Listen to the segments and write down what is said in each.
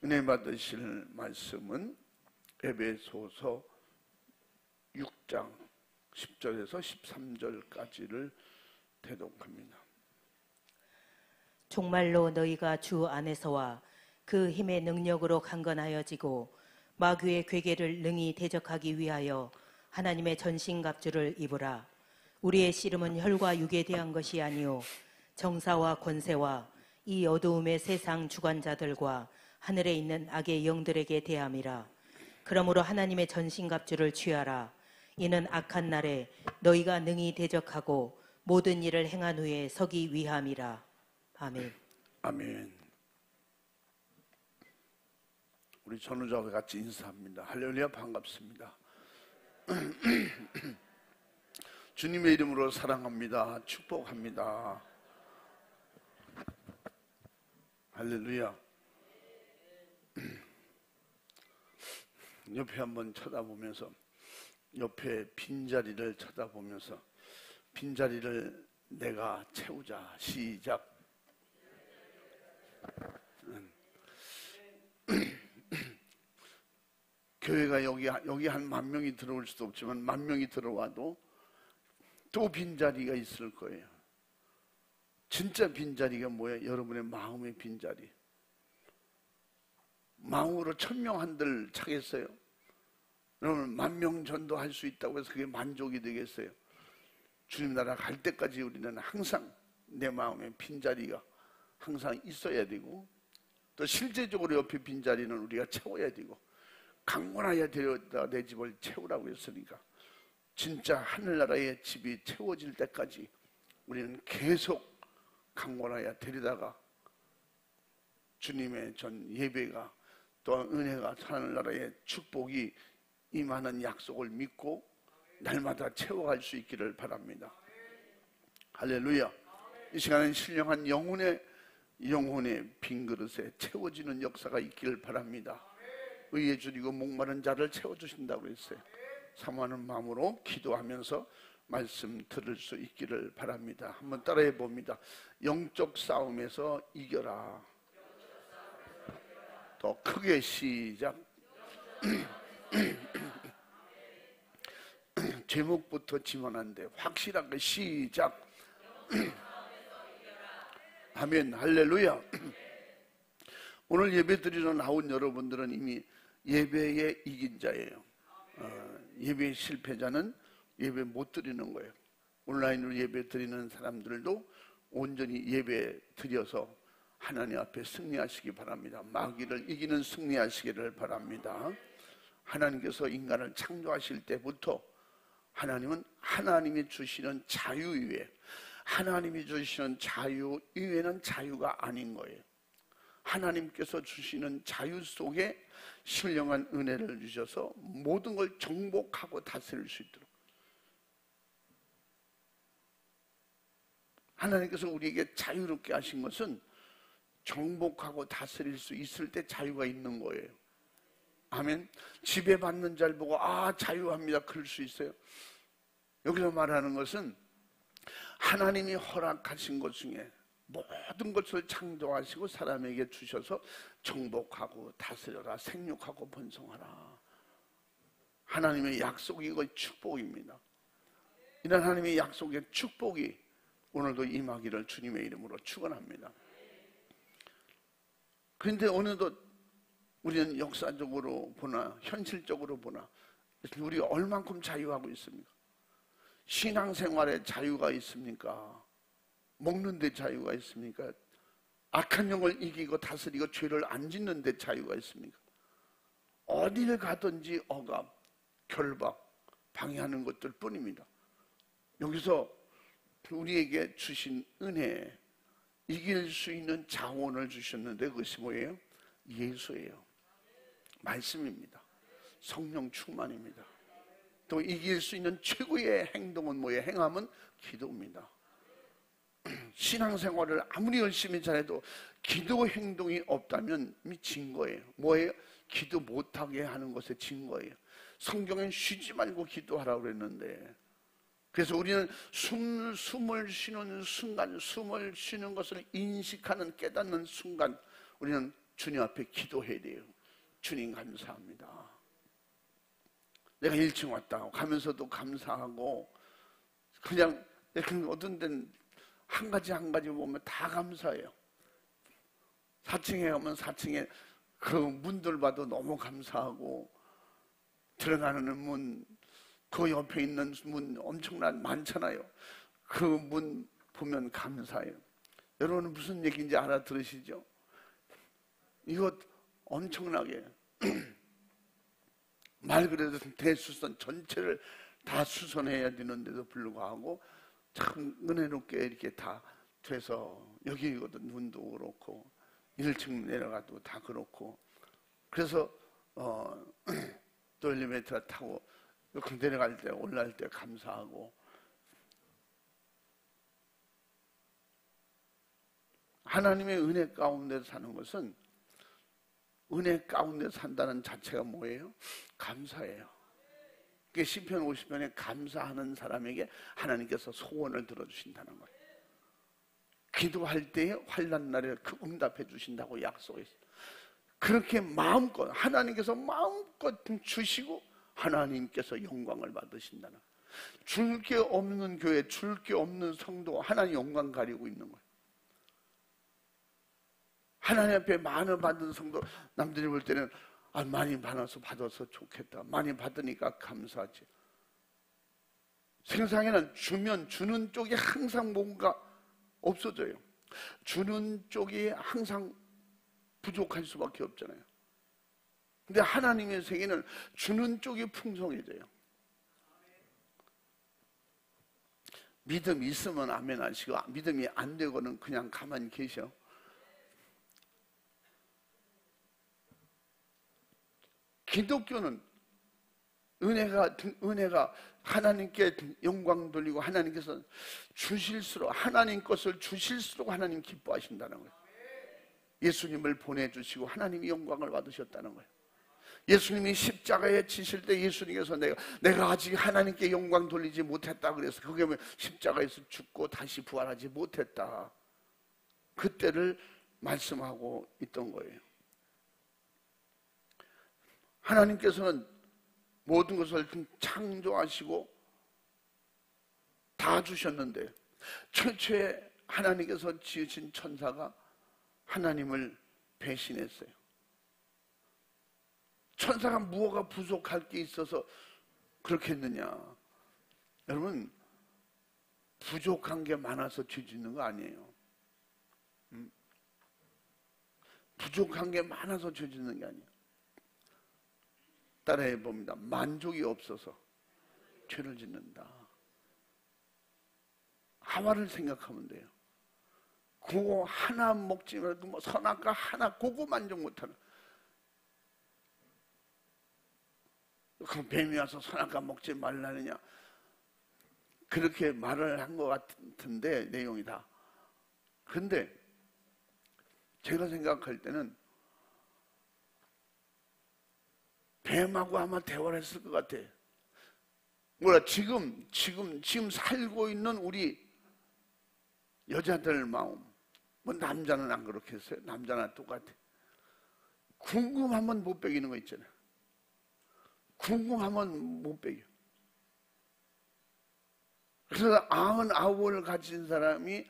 은혜 받으실 말씀은 에베소서 6장 10절에서 13절까지를 대독합니다. 정말로 너희가 주 안에서와 그 힘의 능력으로 강건하여지고 마귀의 괴계를 능히 대적하기 위하여 하나님의 전신갑주를 입으라. 우리의 씨름은 혈과 육에 대한 것이 아니요 정사와 권세와 이 어두움의 세상 주관자들과 하늘에 있는 악의 영들에게 대함이라. 그러므로 하나님의 전신갑주를 취하라. 이는 악한 날에 너희가 능히 대적하고 모든 일을 행한 후에 서기 위함이라. 아멘. 아멘. 우리 전우자와 같이 인사합니다. 할렐루야, 반갑습니다. 주님의 이름으로 사랑합니다. 축복합니다. 할렐루야. 옆에 한번 쳐다보면서, 옆에 빈자리를 쳐다보면서 빈자리를 내가 채우자. 시작. 교회가 여기 한 10,000명이 들어올 수도 없지만 10,000명이 들어와도 또 빈자리가 있을 거예요. 진짜 빈자리가 뭐예요? 여러분의 마음의 빈자리. 마음으로 1,000명 한들 차겠어요? 여러분 10,000명 전도할 수 있다고 해서 그게 만족이 되겠어요? 주님 나라 갈 때까지 우리는 항상 내 마음의 빈자리가 항상 있어야 되고, 또 실제적으로 옆에 빈자리는 우리가 채워야 되고, 강건하여 데려다 내 집을 채우라고 했으니까 진짜 하늘나라의 집이 채워질 때까지 우리는 계속 강건하여 데리다가 주님의 전 예배가, 또 은혜가, 하늘나라의 축복이 임하는 약속을 믿고 날마다 채워갈 수 있기를 바랍니다. 할렐루야. 이 시간은 신령한 영혼의 빈 그릇에 채워지는 역사가 있기를 바랍니다. 의에 줄이고 목마른 자를 채워주신다고 했어요. 사모하는 마음으로 기도하면서 말씀 들을 수 있기를 바랍니다. 한번 따라해 봅니다. 영적 싸움에서 이겨라. 더 크게 시작. 제목부터 지면 안 돼. 확실하게 시작. 아멘. 할렐루야. 오늘 예배 드리러 나온 여러분들은 이미 예배에 이긴 자예요. 예배 실패자는 예배 못 드리는 거예요. 온라인으로 예배 드리는 사람들도 온전히 예배 드려서 하나님 앞에 승리하시기 바랍니다. 마귀를 이기는 승리하시기를 바랍니다. 하나님께서 인간을 창조하실 때부터 하나님은 하나님이 주시는 자유 이외에, 하나님이 주시는 자유 이외에는 자유가 아닌 거예요. 하나님께서 주시는 자유 속에 신령한 은혜를 주셔서 모든 걸 정복하고 다스릴 수 있도록, 하나님께서 우리에게 자유롭게 하신 것은 정복하고 다스릴 수 있을 때 자유가 있는 거예요. 아멘. 지배받는 자를 보고 자유합니다 그럴 수 있어요? 여기서 말하는 것은 하나님이 허락하신 것 중에 모든 것을 창조하시고 사람에게 주셔서 정복하고 다스려라, 생육하고 번성하라. 하나님의 약속이고 축복입니다. 이런 하나님의 약속의 축복이 오늘도 임하기를 주님의 이름으로 축원합니다. 그런데 어느덧 우리는 역사적으로 보나 현실적으로 보나 우리가 얼만큼 자유하고 있습니까? 신앙생활에 자유가 있습니까? 먹는 데 자유가 있습니까? 악한 영을 이기고 다스리고 죄를 안 짓는 데 자유가 있습니까? 어디를 가든지 억압, 결박, 방해하는 것들 뿐입니다. 여기서 우리에게 주신 은혜, 이길 수 있는 자원을 주셨는데 그것이 뭐예요? 예수예요. 말씀입니다. 성령 충만입니다. 또 이길 수 있는 최고의 행동은 뭐예요? 행함은 기도입니다. 신앙생활을 아무리 열심히 잘해도 기도 행동이 없다면 진 거예요. 뭐예요? 기도 못하게 하는 것에 진 거예요. 성경엔 쉬지 말고 기도하라고 그랬는데, 그래서 우리는 숨을 쉬는 순간, 숨을 쉬는 것을 인식하는, 깨닫는 순간 우리는 주님 앞에 기도해야 돼요. 주님 감사합니다. 내가 1층 왔다 가면서도 감사하고, 그냥 어떤 데는 한 가지 보면 다 감사해요. 4층에 가면 4층에 그 문들 봐도 너무 감사하고, 들어가는 문, 그 옆에 있는 문 엄청난 많잖아요. 그 문 보면 감사해요. 여러분은 무슨 얘기인지 알아들으시죠? 이거 엄청나게 말 그대로 대수선 전체를 다 수선해야 되는데도 불구하고 참 은혜롭게 이렇게 다 돼서, 여기거든 문도 그렇고 1층 내려가도 다 그렇고, 그래서 또 엘리베이터 타고 내려갈 때 올라갈 때 감사하고, 하나님의 은혜 가운데 사는 것은, 은혜 가운데 산다는 자체가 뭐예요? 감사예요. 그게 시편 50편에 감사하는 사람에게 하나님께서 소원을 들어주신다는 거예요. 기도할 때에 환난 날에 그 응답해 주신다고 약속했어요. 그렇게 마음껏 하나님께서 마음껏 주시고 하나님께서 영광을 받으신다는, 줄 게 없는 교회, 줄 게 없는 성도 하나님 영광 가리고 있는 거예요. 하나님 앞에 많이 받은 성도, 남들이 볼 때는 많이 받아서 좋겠다, 많이 받으니까 감사하지. 세상에는 주는 쪽이 항상 뭔가 없어져요. 주는 쪽이 항상 부족할 수밖에 없잖아요. 근데 하나님의 세계는 주는 쪽이 풍성해져요. 믿음이 있으면 아멘 하시고, 믿음이 안 되고는 그냥 가만히 계셔. 기독교는 은혜가 하나님께 영광 돌리고, 하나님께서 주실수록, 하나님 것을 주실수록 하나님 기뻐하신다는 거예요. 예수님을 보내주시고 하나님이 영광을 받으셨다는 거예요. 예수님이 십자가에 지실 때 예수님께서 내가 아직 하나님께 영광 돌리지 못했다 그래서, 그게 뭐 십자가에서 죽고 다시 부활하지 못했다, 그때를 말씀하고 있던 거예요. 하나님께서는 모든 것을 창조하시고 다 주셨는데, 최초에 하나님께서 지으신 천사가 하나님을 배신했어요. 천사가 무엇가 부족할 게 있어서 그렇게 했느냐? 여러분, 부족한 게 많아서 죄 짓는 거 아니에요. 부족한 게 많아서 죄 짓는 게 아니에요. 따라해 봅니다. 만족이 없어서 죄를 짓는다. 하와를 생각하면 돼요. 그거 하나 먹지 말고 뭐 선악과 하나, 그거 만족 못하는. 그 뱀이 와서 선악과 먹지 말라느냐, 그렇게 말을 한 것 같은데 내용이 다. 근데 제가 생각할 때는 뱀하고 아마 대화를 했을 것 같아. 뭐야, 지금 살고 있는 우리 여자들 마음, 뭐 남자는 안 그렇게 했어요. 남자나 똑같아. 궁금하면 못 베기는 거 있잖아요. 궁금하면 못 베겨. 그래서 99을 가진 사람이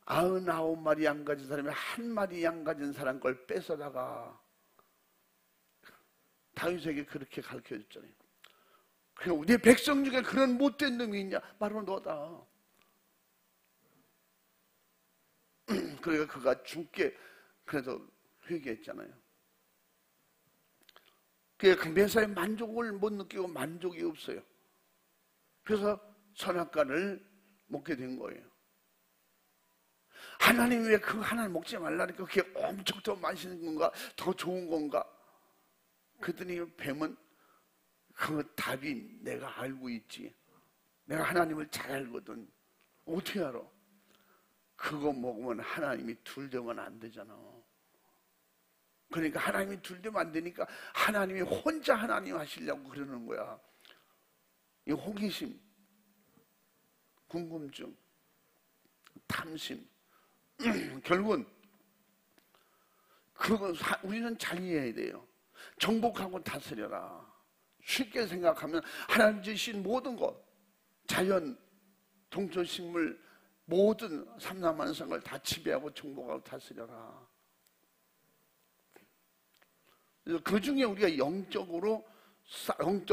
99마리 양 가진 사람이 한 마리 양 가진 사람 걸 뺏어다가 다윗에게 그렇게 가르쳐줬잖아요. 그러니까 우리 백성 중에 그런 못된 놈이 있냐? 바로 너다. 그러니까 그가 죽게 그래도 회개했잖아요. 그 매사에 만족을 못 느끼고 만족이 없어요. 그래서 선악과를 먹게 된 거예요. 하나님 왜 그 하나를 먹지 말라니까 그게 엄청 더 맛있는 건가, 더 좋은 건가? 그랬더니 뱀은 그 답이 내가 알고 있지. 내가 하나님을 잘 알거든. 어떻게 알아? 그거 먹으면 하나님이 둘 되면 안 되잖아. 그러니까 하나님이 둘 되면 안 되니까 하나님이 혼자 하나님 하시려고 그러는 거야. 이 호기심, 궁금증, 탐심, 결국은 우리는 잘 이해해야 돼요. 정복하고 다스려라. 쉽게 생각하면 하나님 주신 모든 것, 자연, 동초식물, 모든 삼라만상을 다 지배하고 정복하고 다스려라. 그 중에 우리가 영적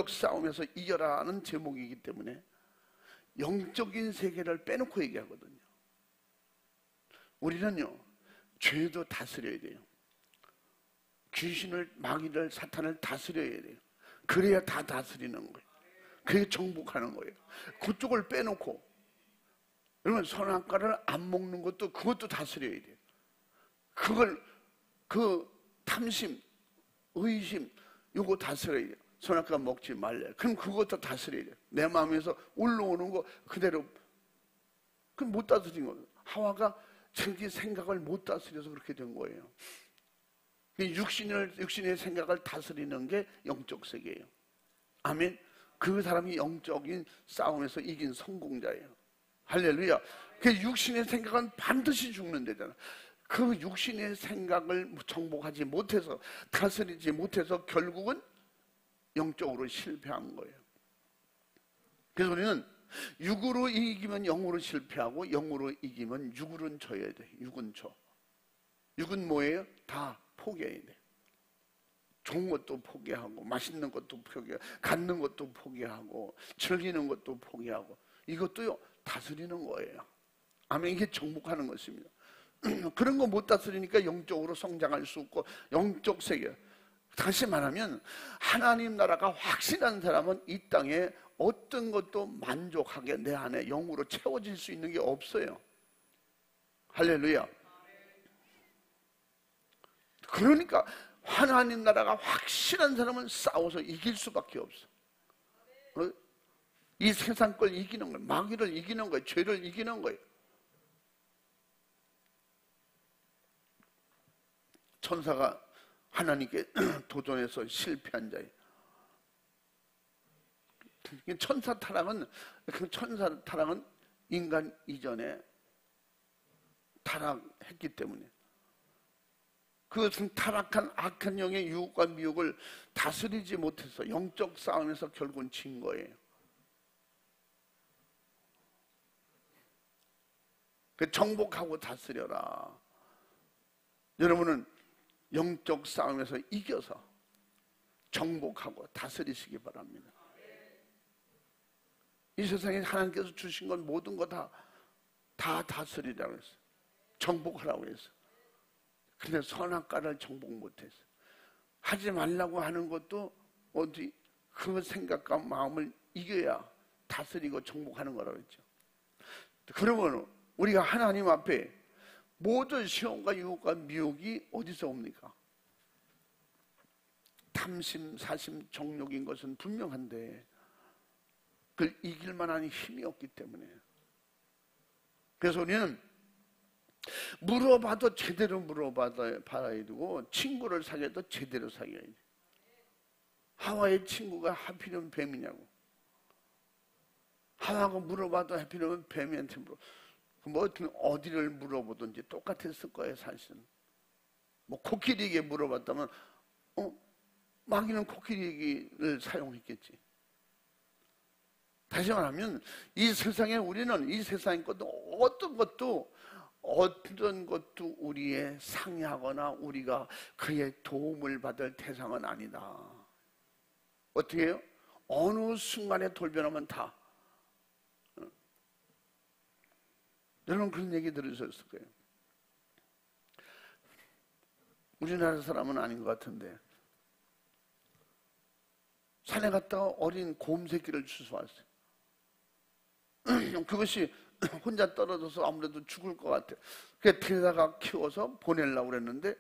싸움에서 이겨라는 제목이기 때문에 영적인 세계를 빼놓고 얘기하거든요. 우리는요, 죄도 다스려야 돼요. 귀신을, 마귀를, 사탄을 다스려야 돼요. 그래야 다 다스리는 거예요. 그게 정복하는 거예요. 그쪽을 빼놓고, 여러분, 선악과를 안 먹는 것도, 그것도 다스려야 돼요. 탐심, 의심, 요거 다스려야 돼요. 선악과 먹지 말래. 그럼 그것도 다스려야 돼요. 내 마음에서 올라오는 거 그대로, 그럼 못 다스린 거예요. 하와가 자기 생각을 못 다스려서 그렇게 된 거예요. 육신의 생각을 다스리는 게 영적 세계예요. 아멘. 그 사람이 영적인 싸움에서 이긴 성공자예요. 할렐루야. 그 육신의 생각은 반드시 죽는 데잖아. 그 육신의 생각을 정복하지 못해서, 다스리지 못해서 결국은 영적으로 실패한 거예요. 그래서 우리는 육으로 이기면 영으로 실패하고, 영으로 이기면 육으로는 져야 돼. 육은 져. 육은 뭐예요? 다 포기해야 돼. 좋은 것도 포기하고, 맛있는 것도 포기하고, 갖는 것도 포기하고, 즐기는 것도 포기하고, 이것도요, 다스리는 거예요. 아멘. 이게 정복하는 것입니다. 그런 거 못 다스리니까 영적으로 성장할 수 없고, 영적 세계. 다시 말하면 하나님 나라가 확실한 사람은 이 땅에 어떤 것도 만족하게 내 안에 영으로 채워질 수 있는 게 없어요. 할렐루야. 그러니까 하나님 나라가 확실한 사람은 싸워서 이길 수밖에 없어. 이 세상 걸 이기는 거예요. 마귀를 이기는 거예요. 죄를 이기는 거예요. 천사가 하나님께 도전해서 실패한 자예요. 천사 타락은 인간 이전에 타락했기 때문에, 그것은 타락한 악한 영의 유혹과 미혹을 다스리지 못해서 영적 싸움에서 결국은 진 거예요. 그 정복하고 다스려라. 여러분은 영적 싸움에서 이겨서 정복하고 다스리시기 바랍니다. 이 세상에 하나님께서 주신 건 모든 거 다 다스리라고 했어요. 정복하라고 했어요. 근데 선악과를 정복 못했어요. 하지 말라고 하는 것도 그 생각과 마음을 이겨야 다스리고 정복하는 거라고 했죠. 그러면 우리가 하나님 앞에 모든 시험과 유혹과 미혹이 어디서 옵니까? 탐심, 사심, 정욕인 것은 분명한데 그걸 이길 만한 힘이 없기 때문에, 그래서 우리는 물어봐도 제대로 물어봐야 되고, 친구를 사귀어도 제대로 사귀어야 돼. 하와의 친구가 하필이면 뱀이냐고. 하와가 물어봐도 하필이면 뱀이한테 뭐 어디를 물어보든지 똑같았을 거예요. 사실은 뭐 코끼리에게 물어봤다면 마귀는 코끼리를 사용했겠지. 다시 말하면 이 세상에 우리는 이 세상의 것도 어떤 것도 우리의 상의하거나 우리가 그의 도움을 받을 대상은 아니다. 어떻게 해요? 어느 순간에 돌변하면 다. 여러분 그런 얘기 들으셨을 거예요. 우리나라 사람은 아닌 것 같은데 산에 갔다가 어린 곰 새끼를 주워왔어요. 그것이 혼자 떨어져서 아무래도 죽을 것 같아요. 그래서 데려다가 키워서 보내려고 그랬는데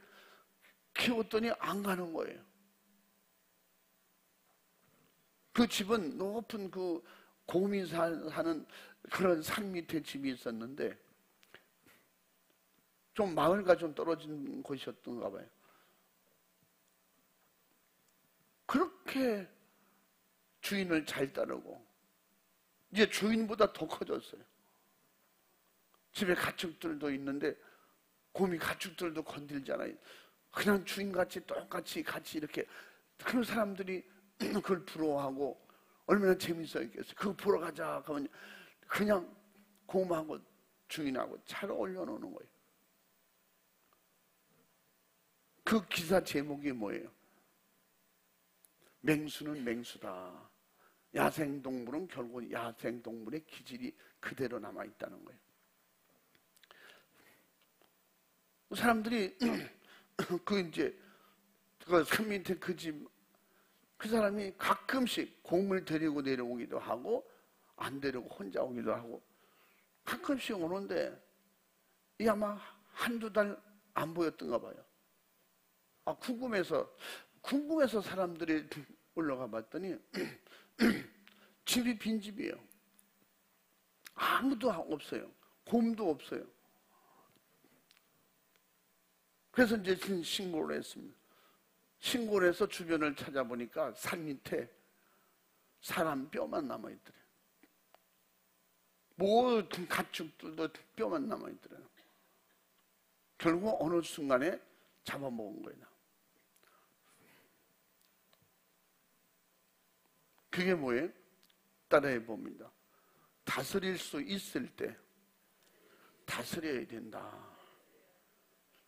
키웠더니 안 가는 거예요. 그 집은 높은 그 곰이 사는 그런 산 밑에 집이 있었는데 좀 마을과 좀 떨어진 곳이었던가 봐요. 그렇게 주인을 잘 따르고 이제 주인보다 더 커졌어요. 집에 가축들도 있는데 곰이 가축들도 건들잖아요. 그냥 주인같이 똑같이 같이 이렇게 그런 사람들이 그걸 부러워하고 얼마나 재밌어 있겠어요. 그거 보러 가자 하면 그냥 고모하고 주인하고 차로 올려놓는 거예요. 그 기사 제목이 뭐예요? 맹수는 맹수다. 야생동물은 결국 야생동물의 기질이 그대로 남아있다는 거예요. 사람들이 그 산 밑에 그 집, 그 사람이 가끔씩 곰을 데리고 내려오기도 하고 안 데리고 혼자 오기도 하고 가끔씩 오는데 이 아마 한두 달 안 보였던가 봐요. 궁금해서 사람들이 올라가 봤더니 집이 빈집이에요. 아무도 없어요. 곰도 없어요. 그래서 이제 신고를 했습니다. 신고를 해서 주변을 찾아보니까 산 밑에 사람 뼈만 남아있더래요. 모든 가축들도 뼈만 남아있더래요. 결국 어느 순간에 잡아먹은 거예요. 그게 뭐예요? 따라해 봅니다. 다스릴 수 있을 때 다스려야 된다.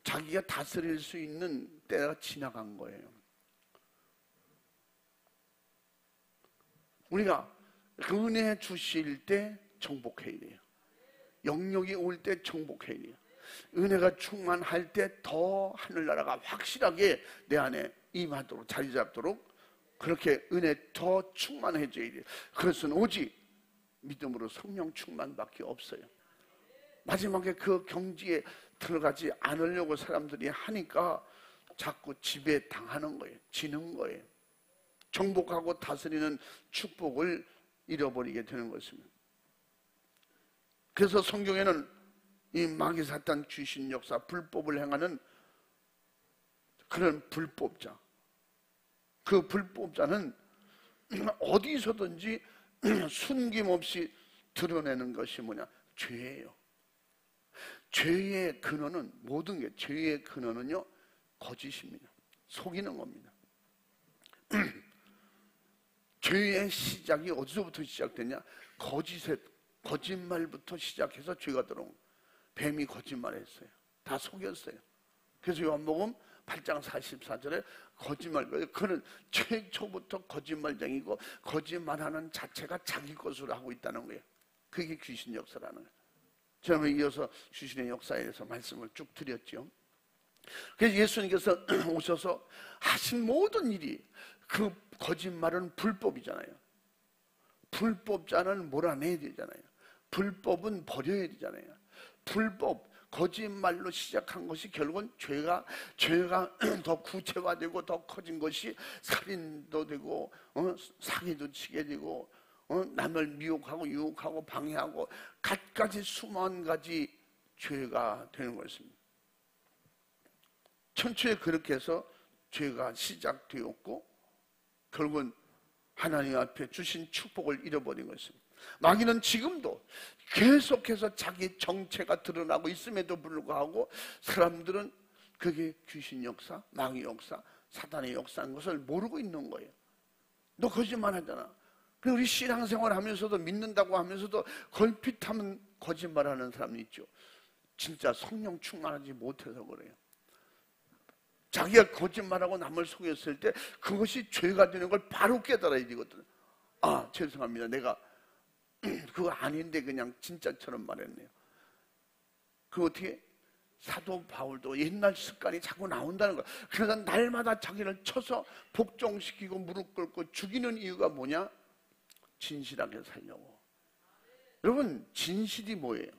자기가 다스릴 수 있는 때가 지나간 거예요. 우리가 은혜 주실 때 정복해야 돼요. 영역이 올 때 정복해야 돼요. 은혜가 충만할 때 더 하늘나라가 확실하게 내 안에 임하도록 자리 잡도록 그렇게 은혜 더 충만해져야 돼요. 그것은 오직 믿음으로 성령 충만밖에 없어요. 마지막에 그 경지에 들어가지 않으려고 사람들이 하니까 자꾸 지배당하는 거예요. 지는 거예요. 정복하고 다스리는 축복을 잃어버리게 되는 것입니다. 그래서 성경에는 이 마귀 사탄 귀신 역사 불법을 행하는 그런 불법자, 그 불법자는 어디서든지 숨김없이 드러내는 것이 뭐냐? 죄예요. 죄의 근원은 모든 게 죄의 근원은요 거짓입니다. 속이는 겁니다. 죄의 시작이 어디서부터 시작되냐? 거짓말부터 시작해서 죄가 들어온 거예요. 뱀이 거짓말했어요. 다 속였어요. 그래서 요한복음 8장 44절에 거짓말, 그는 최초부터 거짓말쟁이고 거짓말하는 자체가 자기 것으로 하고 있다는 거예요. 그게 귀신 역사라는 거예요. 저는 이어서 귀신의 역사에 대해서 말씀을 쭉 드렸죠. 그래서 예수님께서 오셔서 하신 모든 일이 그 거짓말은 불법이잖아요. 불법자는 몰아내야 되잖아요. 불법은 버려야 되잖아요. 불법, 거짓말로 시작한 것이 결국은 죄가 더 구체화되고 더 커진 것이 살인도 되고 사기도 치게 되고 남을 미혹하고 유혹하고 방해하고 갖가지 수만 가지 죄가 되는 것입니다. 천초에 그렇게 해서 죄가 시작되었고 결국은 하나님 앞에 주신 축복을 잃어버린 것입니다. 마귀는 지금도 계속해서 자기 정체가 드러나고 있음에도 불구하고 사람들은 그게 귀신 역사, 마귀 역사, 사단의 역사인 것을 모르고 있는 거예요. 너 거짓말 하잖아. 우리 신앙생활 하면서도 믿는다고 하면서도 걸핏하면 거짓말하는 사람이 있죠. 진짜 성령 충만하지 못해서 그래요. 자기가 거짓말하고 남을 속였을 때 그것이 죄가 되는 걸 바로 깨달아야 되거든. 아, 죄송합니다. 내가 그거 아닌데 그냥 진짜처럼 말했네요. 그 어떻게 사도 바울도 옛날 습관이 자꾸 나온다는 거야. 그래서 날마다 자기를 쳐서 복종시키고 무릎 꿇고 죽이는 이유가 뭐냐? 진실하게 살려고. 여러분, 진실이 뭐예요?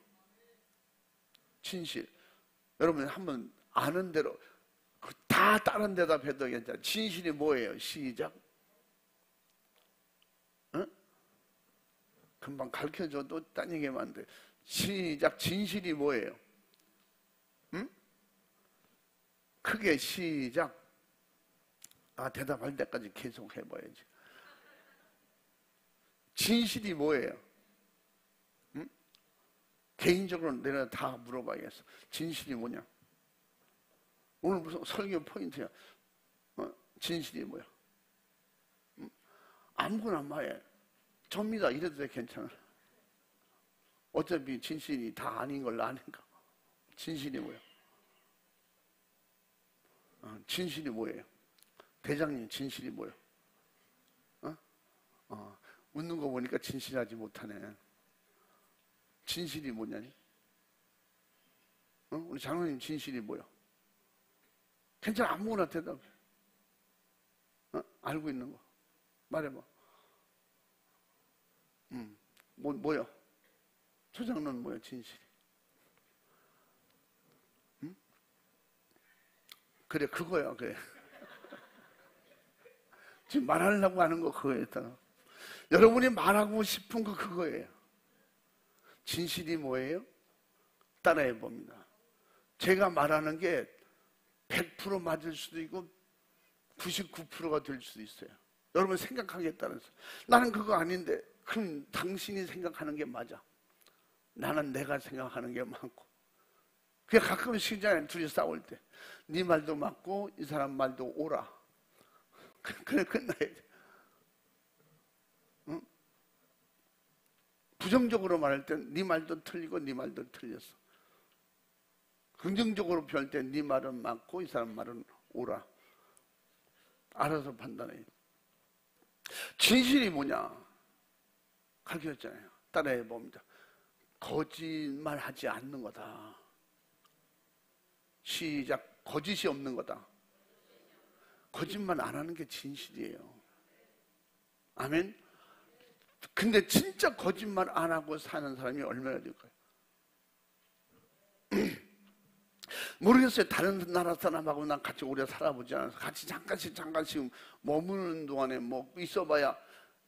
진실. 여러분 한번 아는 대로 다 다른 대답해도 괜찮아요. 진실이 뭐예요? 시작. 응? 금방 가르쳐줘도 딴 얘기하면 안 돼. 시작. 진실이 뭐예요? 응? 크게 시작. 아, 대답할 때까지 계속 해봐야지. 진실이 뭐예요? 응? 개인적으로 내가 다 물어봐야겠어. 진실이 뭐냐? 오늘 무슨 설교 포인트야. 진실이 뭐야? 아무거나 말해. 접니다. 이래도 돼, 괜찮아. 어차피 진실이 다 아닌 걸 아니까. 진실이 뭐야? 진실이 뭐예요? 대장님, 진실이 뭐예요? 웃는 거 보니까 진실하지 못하네. 진실이 뭐냐니? 우리 장로님 진실이 뭐야? 괜찮아, 아무거나 대답해. 알고 있는 거 말해봐. 뭐야? 초장로는 뭐야, 진실이? 그래, 그거야, 그래. 지금 말하려고 하는 거 그거였다. 여러분이 말하고 싶은 거 그거예요. 진실이 뭐예요? 따라해 봅니다. 제가 말하는 게 100% 맞을 수도 있고 99%가 될 수도 있어요. 여러분 생각하기에 따라서. 나는 그거 아닌데, 그럼 당신이 생각하는 게 맞아. 나는 내가 생각하는 게 맞고. 그게 가끔씩 있잖아요. 둘이 싸울 때. 네 말도 맞고 이 사람 말도 옳아. 그래 끝나야 돼. 응? 부정적으로 말할 땐 네 말도 틀리고 네 말도 틀렸어. 긍정적으로 표현할 때 네 말은 맞고 이 사람 말은 옳아. 알아서 판단해. 진실이 뭐냐? 가르쳤잖아요. 따라해 봅니다. 거짓말하지 않는 거다. 시작. 거짓이 없는 거다. 거짓말 안 하는 게 진실이에요. 아멘. 근데 진짜 거짓말 안 하고 사는 사람이 얼마나 될까요? 모르겠어요. 다른 나라 사람하고 난 같이 오래 살아보지 않아서 같이 잠깐씩 머무는 동안에 뭐 있어봐야,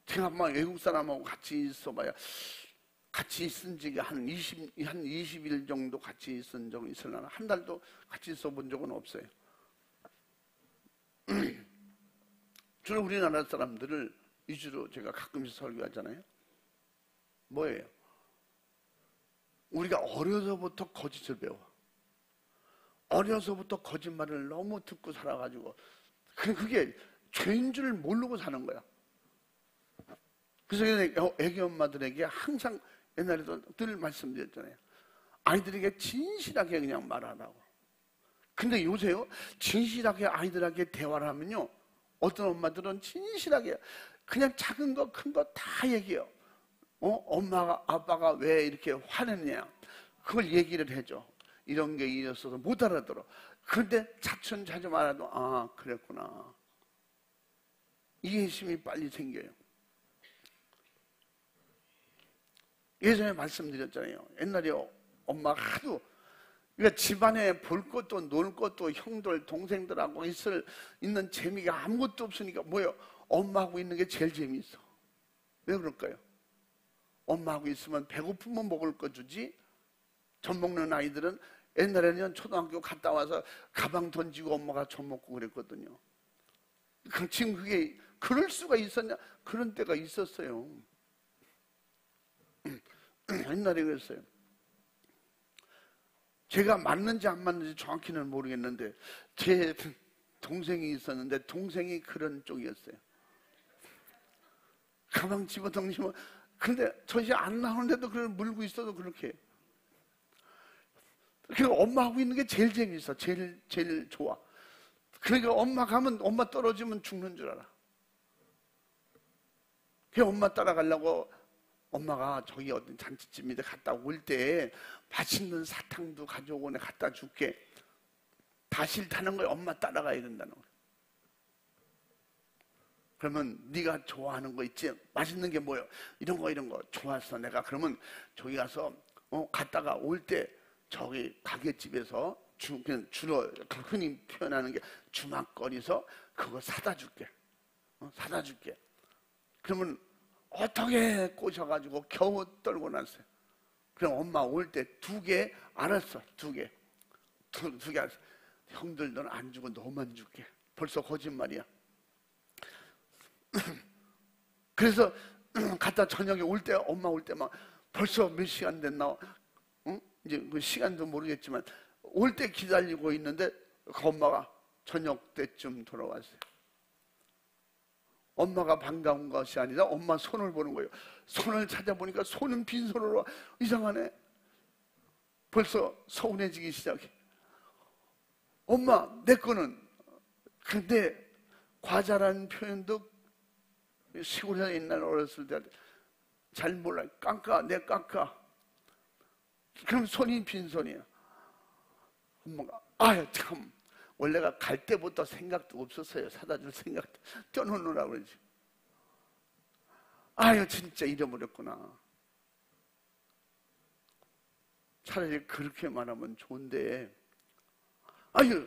제가 막 외국 사람하고 같이 있어봐야, 같이 있은 적이 한 20일 정도 같이 있은 적이 있으려나. 한 달도 같이 있어 본 적은 없어요. 주로 우리나라 사람들을 위주로 제가 가끔씩 설교하잖아요. 뭐예요? 우리가 어려서부터 거짓을 배워. 어려서부터 거짓말을 너무 듣고 살아가지고 그게 죄인 줄 모르고 사는 거야. 그래서 애기 엄마들에게 항상 옛날에도 늘 말씀드렸잖아요. 아이들에게 진실하게 그냥 말하라고. 근데 요새요, 진실하게 아이들에게 대화를 하면요, 어떤 엄마들은 진실하게 그냥 작은 거 큰 거 다 얘기해요. 엄마가 아빠가 왜 이렇게 화냈냐, 그걸 얘기를 해줘. 이런 게 있어서 못 알아들어. 그런데 차츰 알아도, 아 그랬구나, 이해심이 빨리 생겨요. 예전에 말씀드렸잖아요. 옛날에 엄마가 하도, 그러니까 집안에 볼 것도 놀 것도 형들 동생들하고 있는 재미가 아무것도 없으니까 뭐예요? 엄마하고 있는 게 제일 재미있어. 왜 그럴까요? 엄마하고 있으면 배고프면 먹을 거 주지. 젖 먹는 아이들은 옛날에는 초등학교 갔다 와서 가방 던지고 엄마가 젖 먹고 그랬거든요. 지금 그게 그럴 수가 있었냐? 그런 때가 있었어요. 옛날에 그랬어요. 제가 맞는지 안 맞는지 정확히는 모르겠는데 제 동생이 있었는데 동생이 그런 쪽이었어요. 가방 집어던지면, 근데 젖이 안 나오는데도 그걸 물고 있어도 그렇게. 그러니까 엄마하고 있는 게 제일 재밌어. 제일 좋아. 그러니까 엄마 가면, 엄마 떨어지면 죽는 줄 알아. 그래서 엄마 따라가려고 엄마가 저기 어떤 잔치집인데 갔다 올 때 맛있는 사탕도 가져오고 내가 갖다 줄게. 다 싫다는 거야. 엄마 따라가야 된다는 거야. 그러면 네가 좋아하는 거 있지? 맛있는 게 뭐예요? 이런 거 좋았어 내가. 그러면 저기 가서 갔다가 올 때 저기 가게집에서 그냥 주로 흔히 표현하는 게 주막거리서 그거 사다 줄게. 사다 줄게. 그러면 어떻게 꼬셔가지고 겨우 떨고 났어요. 그럼 엄마 올 때 2개 알았어. 2개 알았어. 형들 너는 안 주고 너만 줄게. 벌써 거짓말이야. 그래서 갔다 저녁에 올 때, 엄마 올 때 막 벌써 몇 시간 됐나? 응? 이제 그 시간도 모르겠지만 올 때 기다리고 있는데 그 엄마가 저녁 때쯤 돌아왔어요. 엄마가 반가운 것이 아니라 엄마 손을 보는 거예요. 손을 찾아보니까 손은 빈손으로 와. 이상하네. 벌써 서운해지기 시작해. 엄마, 내 거는. 근데 과자라는 표현도 시골에서 옛날 어렸을 때 잘 몰라요. 깎아, 내 깎아. 그럼 손이 빈손이야. 엄마가 아유 참, 원래가 갈 때부터 생각도 없었어요. 사다 줄 생각도. 떼어놓느라고 그러지. 아유 진짜 잃어버렸구나. 차라리 그렇게 말하면 좋은데, 아유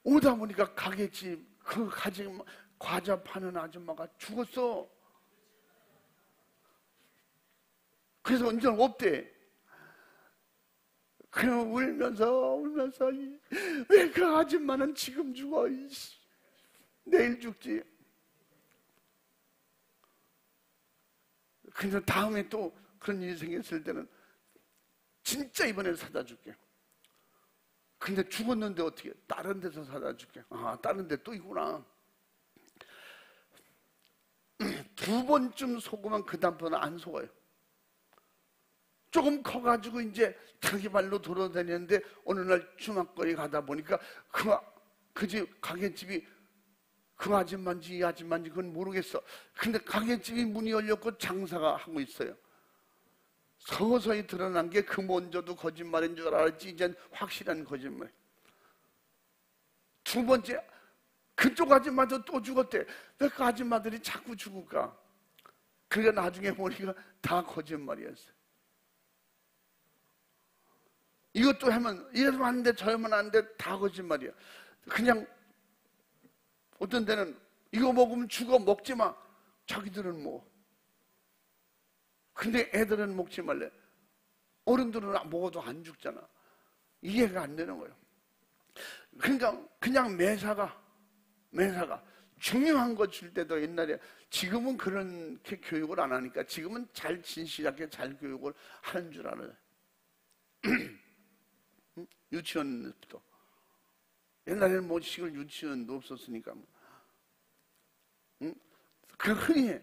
오다 보니까 가게집 그 가지고 과자 파는 아줌마가 죽었어. 그래서 이제 없대. 그냥 울면서 왜 그 아줌마는 지금 죽어? 내일 죽지. 근데 다음에 또 그런 일이 생겼을 때는 진짜 이번에 사다 줄게. 근데 죽었는데 어떻게? 다른 데서 사다 줄게. 아, 다른 데 또 있구나. 두 번쯤 속으면 그 다음부터는 안 속아요. 조금 커가지고 이제 자기 발로 돌아다니는데 어느 날 주막거리 가다 보니까 그 집 가게집이 그 아줌마인지 이 아줌마인지 그건 모르겠어. 근데 가게집이 문이 열렸고 장사가 하고 있어요. 서서히 드러난 게 그 먼저도 거짓말인 줄 알았지 이젠 확실한 거짓말. 두 번째, 그쪽 아줌마도 또 죽었대. 왜 그 아줌마들이 자꾸 죽을까? 그러니까 나중에 보니까 다 거짓말이었어요. 이것도 하면 이러면 안 돼, 저러면 안 돼, 다 거짓말이야. 그냥 어떤 데는 이거 먹으면 죽어, 먹지 마. 자기들은 뭐. 근데 애들은 먹지 말래. 어른들은 먹어도 안 죽잖아. 이해가 안 되는 거예요. 그러니까 그냥 매사가 중요한 거 줄 때도 옛날에, 지금은 그렇게 교육을 안 하니까 지금은 잘 진실하게 잘 교육을 하는 줄 알아요. 유치원부터. 옛날에는 뭐 시골 유치원도 없었으니까. 그 흔히 해.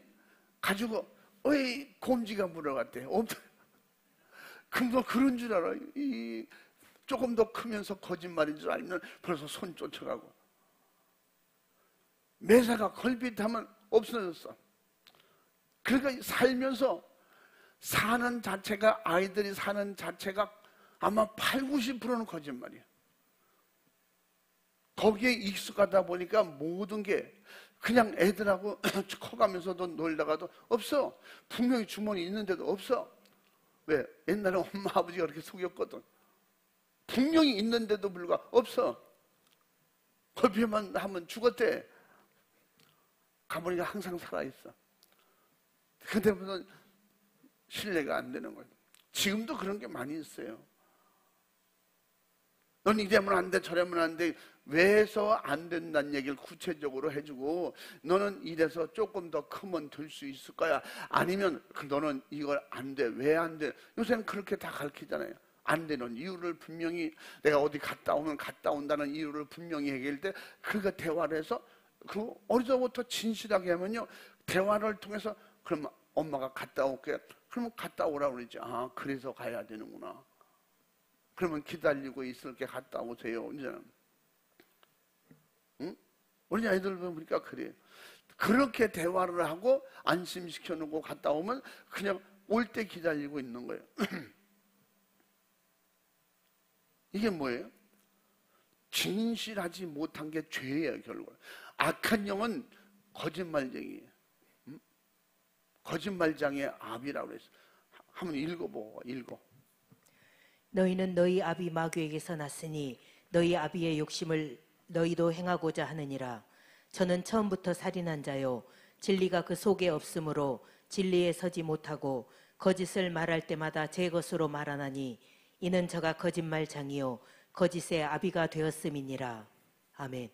가지고 어이 곰지가 물어갔대. 그럼 그런 줄 알아. 조금 더 크면서 거짓말인 줄 알면 벌써 손 쫓아가고. 매사가 걸핏하면 없어졌어. 그러니까 살면서 사는 자체가, 아이들이 사는 자체가 아마 80~90%는 거짓말이야. 거기에 익숙하다 보니까 모든 게 그냥 애들하고 커가면서도 놀다가도 없어. 분명히 주머니 있는데도 없어. 왜? 옛날에 엄마 아버지가 그렇게 속였거든. 분명히 있는데도 불구하고 없어. 걸핏만 하면 죽었대. 가보니까 항상 살아있어. 근데 무슨 신뢰가 안 되는 거예요. 지금도 그런 게 많이 있어요. 넌 이러면 안 돼, 저러면 안 돼. 왜서 안 된다는 얘기를 구체적으로 해주고, 너는 이래서 조금 더 크면 될 수 있을 거야. 아니면 너는 이걸 안 돼. 왜 안 돼? 요새는 그렇게 다 가르치잖아요. 안 되는 이유를 분명히, 내가 어디 갔다 오면 갔다 온다는 이유를 분명히 얘기할 때, 그거 대화를 해서 그 어디서부터 진실하게 하면요, 대화를 통해서 그럼 엄마가 갔다 올게. 그러면 갔다 오라고 그러지. 아, 그래서 가야 되는구나. 그러면 기다리고 있을게, 갔다 오세요. 이제는. 응? 우리 아이들 보니까 그래요. 그렇게 대화를 하고 안심시켜 놓고 갔다 오면 그냥 올 때 기다리고 있는 거예요. 이게 뭐예요? 진실하지 못한 게 죄예요, 결국. 악한 영은 거짓말쟁이에요. 응? 거짓말장의 압이라고 그랬어요. 한번 읽어보고, 읽어. 너희는 너희 아비 마귀에게서 났으니 너희 아비의 욕심을 너희도 행하고자 하느니라. 저는 처음부터 살인한 자요, 진리가 그 속에 없으므로 진리에 서지 못하고 거짓을 말할 때마다 제 것으로 말하나니 이는 저가 거짓말장이요 거짓의 아비가 되었음이니라. 아멘.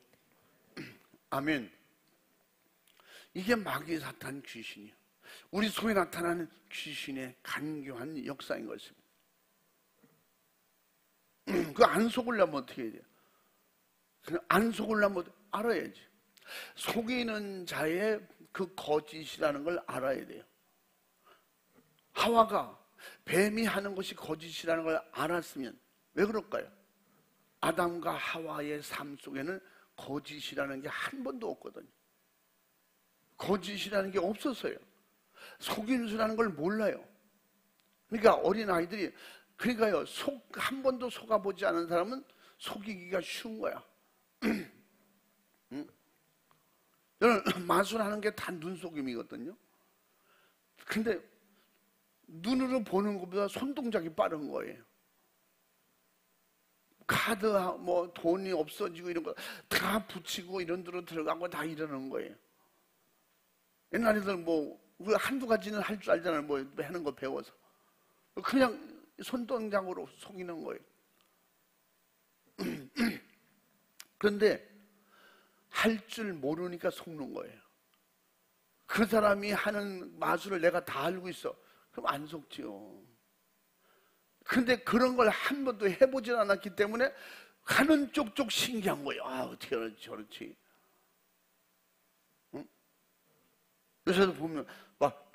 아멘. 이게 마귀, 사탄, 귀신이요, 우리 속에 나타나는 귀신의 간교한 역사인 것입니다. 그 안 속으려면 어떻게 해야 돼요? 그냥 안 속으려면 알아야지. 속이는 자의 그 거짓이라는 걸 알아야 돼요. 하와가 뱀이 하는 것이 거짓이라는 걸 알았으면 왜 그럴까요? 아담과 하와의 삶 속에는 거짓이라는 게 한 번도 없거든요. 거짓이라는 게 없었어요. 속임수라는 걸 몰라요. 그러니까 어린아이들이, 그러니까요, 한 번도 속아보지 않은 사람은 속이기가 쉬운 거야. 응? 여러분, 마술하는 게 다 눈속임이거든요. 근데 눈으로 보는 것보다 손동작이 빠른 거예요. 카드, 뭐 돈이 없어지고 이런 거 다 붙이고 이런 데로 들어가고 다 이러는 거예요. 옛날 애들 뭐 한두 가지는 할 줄 알잖아요. 뭐 하는 거 배워서. 그냥 손동작으로 속이는 거예요. 그런데 할 줄 모르니까 속는 거예요. 그 사람이 하는 마술을 내가 다 알고 있어. 그럼 안 속지요. 근데 그런 걸 한 번도 해보질 않았기 때문에 하는 쪽쪽 신기한 거예요. 아, 어떻게 저렇지. 응? 요새도 보면 막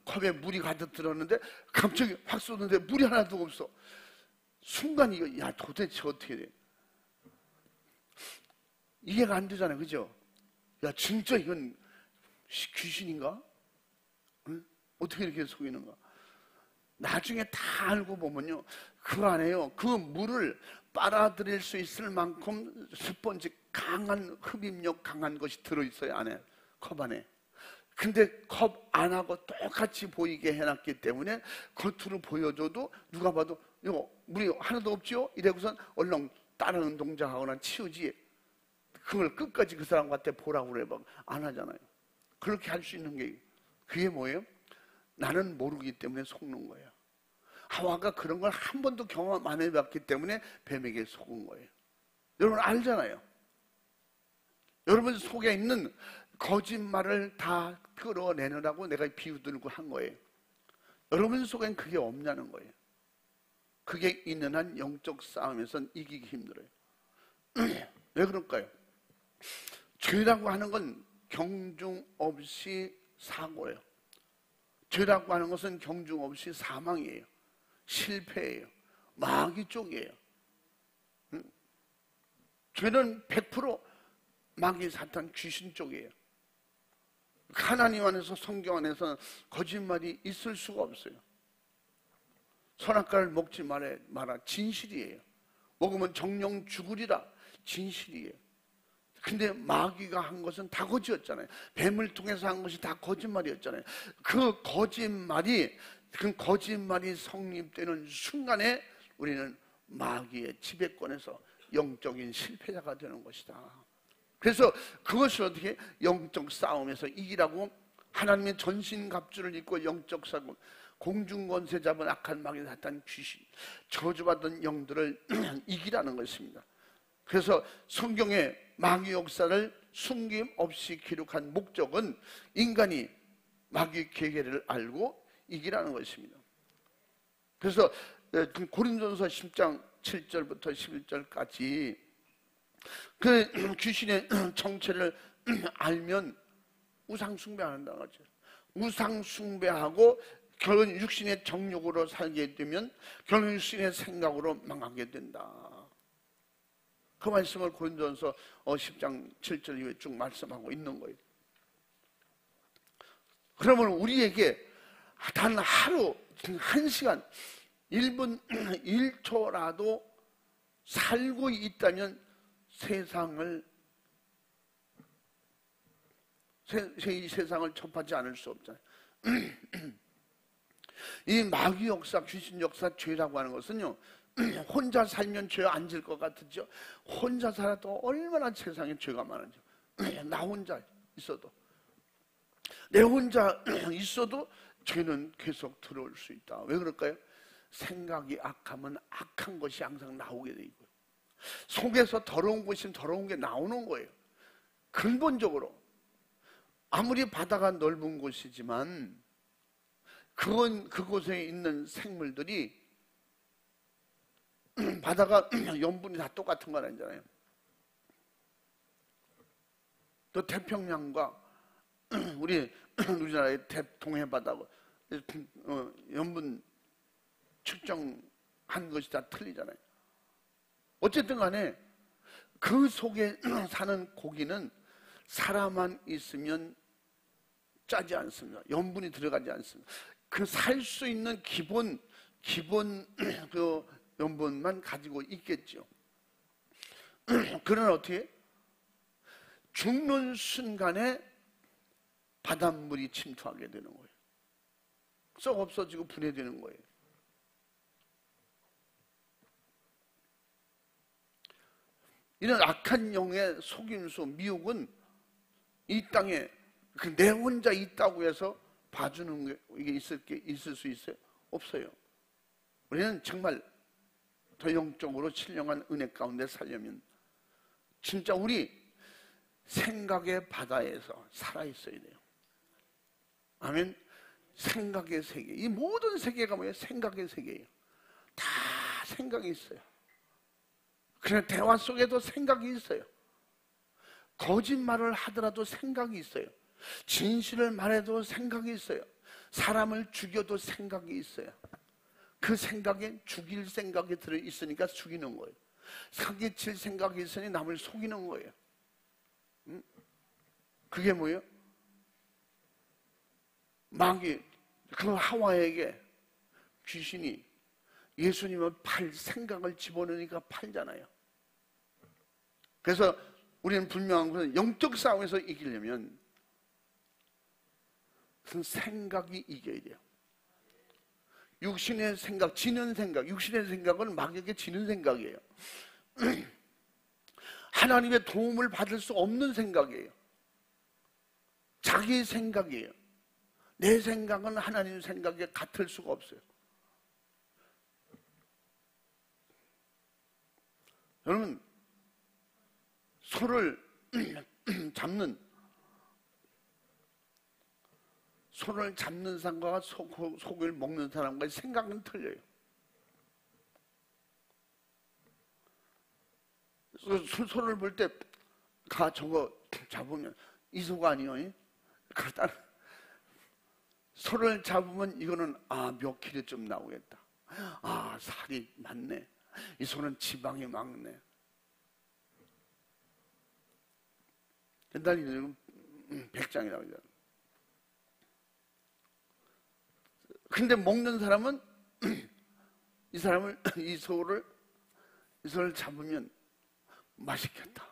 컵에 물이 가득 들었는데 갑자기 확 쏟는데 물이 하나도 없어. 순간 이거, 야, 도대체 어떻게 돼? 이해가 안 되잖아요. 그죠? 야, 진짜 이건 귀신인가? 응? 어떻게 이렇게 속이는가? 나중에 다 알고 보면요, 그 안에요, 그 물을 빨아들일 수 있을 만큼 스펀지 강한, 흡입력 강한 것이 들어있어요, 안에, 컵 안에. 근데 컵 안하고 똑같이 보이게 해놨기 때문에 겉으로 보여줘도 누가 봐도 이거 물이 하나도 없죠? 이래고선 얼른 다른 동작하거나 치우지. 그걸 끝까지 그 사람한테 보라고 그래 막 안 하잖아요. 그렇게 할 수 있는 게 그게 뭐예요? 나는 모르기 때문에 속는 거예요. 하와가 그런 걸 한 번도 경험 안 해봤기 때문에 뱀에게 속은 거예요. 여러분 알잖아요. 여러분 속에 있는 거짓말을 다 끌어내느라고 내가 비유 들고 한 거예요. 여러분 속엔 그게 없냐는 거예요. 그게 있는 한 영적 싸움에선 이기기 힘들어요. 왜 그럴까요? 죄라고 하는 건 경중 없이 사고예요. 죄라고 하는 것은 경중 없이 사망이에요. 실패예요. 마귀 쪽이에요. 죄는 100% 마귀, 사탄, 귀신 쪽이에요. 하나님 안에서, 성경 안에서는 거짓말이 있을 수가 없어요. 선악과를 먹지 마라. 진실이에요. 먹으면 정령 죽으리라. 진실이에요. 근데 마귀가 한 것은 다 거짓이었잖아요. 뱀을 통해서 한 것이 다 거짓말이었잖아요. 그 거짓말이 성립되는 순간에 우리는 마귀의 지배권에서 영적인 실패자가 되는 것이다. 그래서 그것을 어떻게 영적 싸움에서 이기라고 하나님의 전신갑주를 입고 영적 싸움, 공중권세 잡은 악한 마귀, 사탄, 귀신, 저주받은 영들을 이기라는 것입니다. 그래서 성경의 마귀 역사를 숨김없이 기록한 목적은 인간이 마귀 계계를 알고 이기라는 것입니다. 그래서 고린도전서 10장 7절부터 11절까지 그 귀신의 정체를 알면 우상 숭배 안 한다는 거죠. 우상 숭배하고 결국 육신의 정욕으로 살게 되면 결국 육신의 생각으로 망하게 된다. 그 말씀을 고린도전서 10장 7절 이후에 쭉 말씀하고 있는 거예요. 그러면 우리에게 단 하루, 1시간, 1분, 1초라도 살고 있다면 이 세상을 접하지 않을 수 없잖아요. 이 마귀 역사, 귀신 역사, 죄라고 하는 것은요, 혼자 살면 죄 안 질 것 같죠? 혼자 살아도 얼마나 세상에 죄가 많은지. 나 혼자 있어도, 내 혼자 있어도 죄는 계속 들어올 수 있다. 왜 그럴까요? 생각이 악하면 악한 것이 항상 나오게 돼 있고요. 속에서 더러운 것이면 더러운 게 나오는 거예요. 근본적으로 아무리 바다가 넓은 곳이지만 그곳에 있는 생물들이 바다가 염분이 다 똑같은 건 아니잖아요. 또 태평양과 우리나라의 동해바다고 염분 측정한 것이 다 틀리잖아요. 어쨌든 간에 그 속에 사는 고기는 살아만 있으면 짜지 않습니다. 염분이 들어가지 않습니다. 그 살 수 있는 기본 그 염분만 가지고 있겠죠. 그러나 어떻게 죽는 순간에 바닷물이 침투하게 되는 거예요. 썩 없어지고 분해되는 거예요. 이런 악한 영의 속임수, 미혹은 이 땅에 내 혼자 있다고 해서 봐주는 게 이게 있을 수 있어요? 없어요. 우리는 정말 더 영적으로 신령한 은혜 가운데 살려면 진짜 우리 생각의 바다에서 살아있어야 돼요. 아멘. 생각의 세계. 이 모든 세계가 뭐예요? 생각의 세계예요. 다 생각이 있어요. 그냥 대화 속에도 생각이 있어요. 거짓말을 하더라도 생각이 있어요. 진실을 말해도 생각이 있어요. 사람을 죽여도 생각이 있어요. 그 생각에 죽일 생각이 들어있으니까 죽이는 거예요. 사기칠 생각이 있으니 남을 속이는 거예요. 그게 뭐예요? 마귀, 그 하와에게 귀신이 예수님을 팔 생각을 집어넣으니까 팔잖아요. 그래서 우리는 분명한 것은 영적 싸움에서 이기려면 그 생각이 이겨야 돼요. 육신의 생각, 지는 생각, 육신의 생각은 마귀에게 지는 생각이에요. 하나님의 도움을 받을 수 없는 생각이에요. 자기 생각이에요. 내 생각은 하나님 생각에 같을 수가 없어요. 여러분, 소를 잡는 사람과 소고기를 먹는 사람과의 생각은 틀려요. 소를 볼 때 저거 잡으면 이 소가 아니요. 그러다 소를 잡으면 이거는 몇 킬로쯤 나오겠다. 살이 많네. 이 소는 지방이 많네. 옛날에는 백장이라고 하잖아요. 근데 먹는 사람은 이 소를 잡으면 맛있겠다.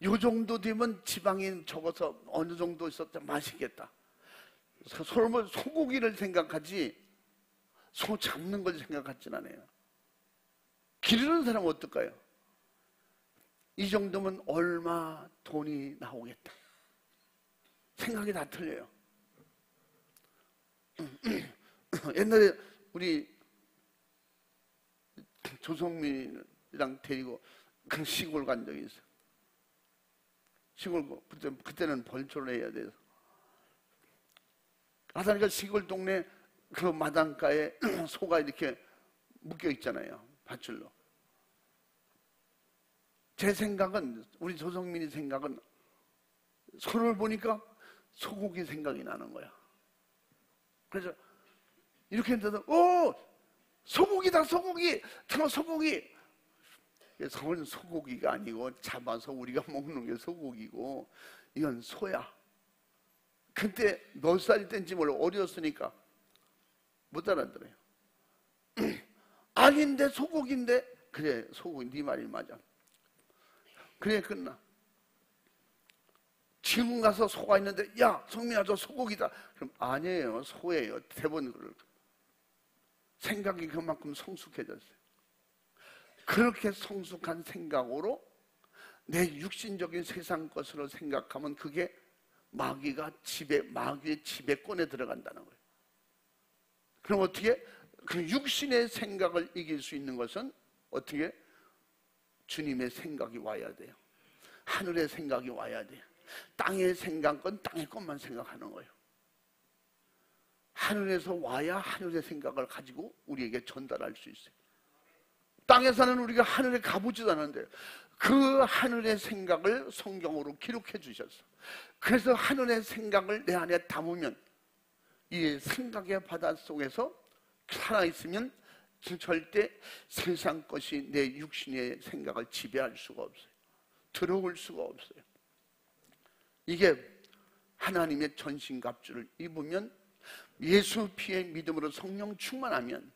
요 정도 되면 지방이 적어서 어느 정도 있었다 맛있겠다. 소고기를 생각하지 소 잡는 걸 생각하진 않아요. 기르는 사람은 어떨까요? 이 정도면 얼마 돈이 나오겠다. 생각이 다 틀려요. 옛날에 우리 조성민이랑 데리고 그 시골 간 적이 있어요. 시골 그때는 벌초를 해야 돼서 가다니까 시골 동네 그 마당가에 소가 이렇게 묶여 있잖아요. 밧줄로. 제 생각은, 우리 조성민이 생각은 소를 보니까 소고기 생각이 나는 거야. 그래서 이렇게 했는데 소고기다 소고기. 저 소고기. 소는 소고기가 아니고 잡아서 우리가 먹는 게 소고기고 이건 소야. 그때 몇 살 때인지 몰라. 어렸으니까 못 알아들어요. 아닌데 소고기인데. 그래 소고기 네 말이 맞아. 그래 끝나. 지금 가서 소가 있는데 야 성민아 저 소고기다. 그럼 아니에요 소예요. 대부분 그럴 생각이 그만큼 성숙해졌어요. 그렇게 성숙한 생각으로 내 육신적인 세상 것으로 생각하면 그게 마귀의 지배권에 들어간다는 거예요. 그럼 어떻게? 그 육신의 생각을 이길 수 있는 것은 어떻게? 주님의 생각이 와야 돼요. 하늘의 생각이 와야 돼요. 땅의 생각은 땅의 것만 생각하는 거예요. 하늘에서 와야 하늘의 생각을 가지고 우리에게 전달할 수 있어요. 땅에서는 우리가 하늘에 가보지도 않았는데 그 하늘의 생각을 성경으로 기록해 주셨어. 그래서 하늘의 생각을 내 안에 담으면 이 생각의 바다 속에서 살아있으면 절대 세상 것이 내 육신의 생각을 지배할 수가 없어요. 들어올 수가 없어요. 이게 하나님의 전신갑주를 입으면, 예수 피의 믿음으로 성령 충만하면,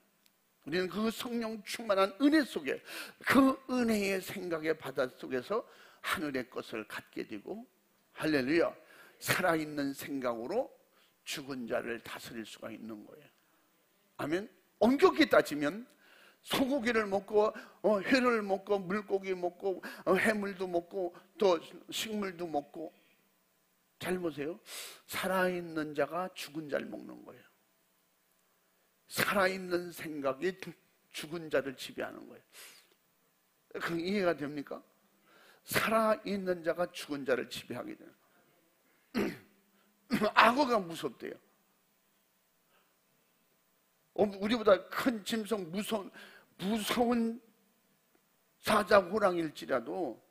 우리는 그 성령 충만한 은혜 속에, 그 은혜의 생각의 바다 속에서 하늘의 것을 갖게 되고, 할렐루야, 살아있는 생각으로 죽은 자를 다스릴 수가 있는 거예요. 아멘. 엄격히 따지면 소고기를 먹고 회를 먹고 물고기 먹고 해물도 먹고 또 식물도 먹고, 잘 보세요. 살아있는 자가 죽은 자를 먹는 거예요. 살아있는 생각이 죽은 자를 지배하는 거예요. 그 이해가 됩니까? 살아있는 자가 죽은 자를 지배하게 돼요. 악어가 무섭대요. 우리보다 큰 짐승, 무서운 사자, 호랑일지라도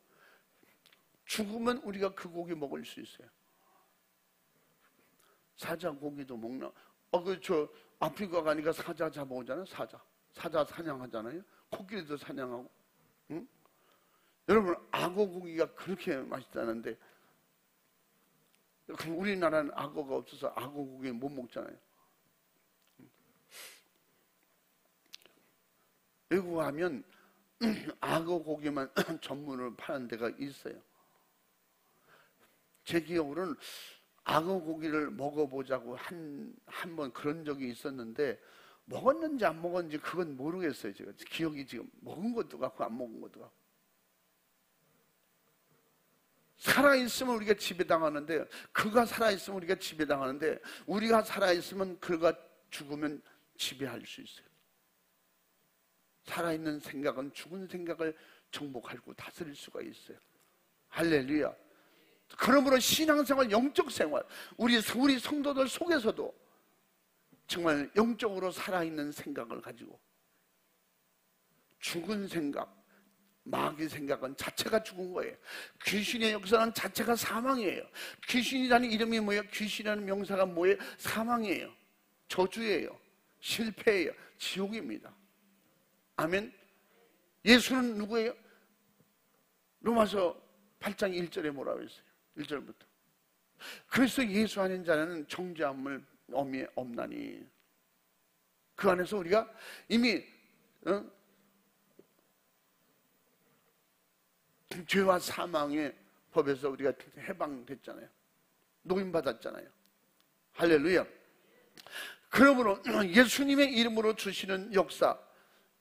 죽으면 우리가 그 고기 먹을 수 있어요. 사자 고기도 먹나? 아프리카 가니까 사자 잡아오잖아요. 사자 사냥하잖아요. 코끼리도 사냥하고. 응? 여러분, 악어 고기가 그렇게 맛있다는데, 우리나라는 악어가 없어서 악어 고기 못 먹잖아요. 외국 가면 악어 고기만 전문으로 파는 데가 있어요. 제 기억으로는 악어 고기를 먹어보자고 한 번 그런 적이 있었는데, 먹었는지 안 먹었는지 그건 모르겠어요. 제가 기억이 지금 먹은 것도 같고 안 먹은 것도 같고. 살아있으면 우리가 지배당하는데, 그가 살아있으면 우리가 지배당하는데, 우리가 살아있으면 그가 죽으면 지배할 수 있어요. 살아있는 생각은 죽은 생각을 정복하고 다스릴 수가 있어요. 할렐루야. 그러므로 신앙생활, 영적 생활, 우리 성도들 속에서도 정말 영적으로 살아있는 생각을 가지고, 죽은 생각, 마귀 생각은 자체가 죽은 거예요. 귀신의 역사는 자체가 사망이에요. 귀신이라는 이름이 뭐예요? 귀신이라는 명사가 뭐예요? 사망이에요. 저주예요. 실패예요. 지옥입니다. 아멘. 예수는 누구예요? 로마서 8장 1절에 뭐라고 했어요? 1절부터. 그래서 예수 아닌 자는 정죄함을 없나니, 그 안에서 우리가 이미 죄와 사망의 법에서 우리가 해방됐잖아요. 노임받았잖아요. 할렐루야. 그러므로 예수님의 이름으로 주시는 역사,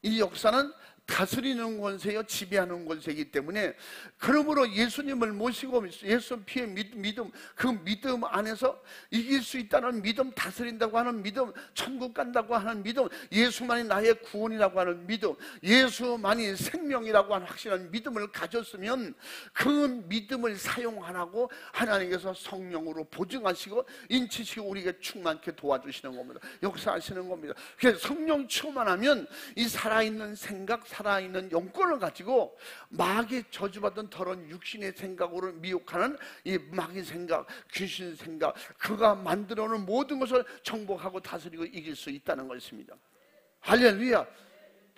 이 역사는 다스리는 권세요, 지배하는 권세이기 때문에, 그러므로 예수님을 모시고 예수 피의 믿음, 그 믿음 안에서 이길 수 있다는 믿음, 다스린다고 하는 믿음, 천국 간다고 하는 믿음, 예수만이 나의 구원이라고 하는 믿음, 예수만이 생명이라고 하는 확실한 믿음을 가졌으면, 그 믿음을 사용하라고 하나님께서 성령으로 보증하시고 인치시고 우리에게 충만케 도와주시는 겁니다. 역사하시는 겁니다. 그래서 성령 충만하면 이 살아있는 생각, 살아있는 영권을 가지고 마귀 저주받은 더러운 육신의 생각으로 미혹하는 이 마귀 생각, 귀신 생각, 그가 만들어놓은 모든 것을 정복하고 다스리고 이길 수 있다는 것입니다. 할렐루야.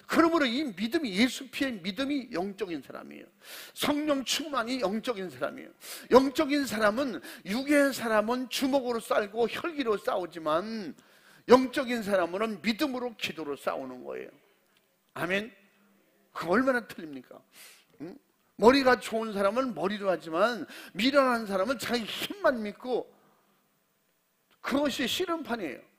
그러므로 이 믿음이, 예수 피의 믿음이 영적인 사람이에요. 성령 충만이 영적인 사람이에요. 영적인 사람은, 육의 사람은 주먹으로 싸우고 혈기로 싸우지만, 영적인 사람은 믿음으로, 기도로 싸우는 거예요. 아멘. 그 얼마나 틀립니까? 응? 머리가 좋은 사람은 머리로 하지만, 미련한 사람은 자기 힘만 믿고, 그것이 씨름판이에요.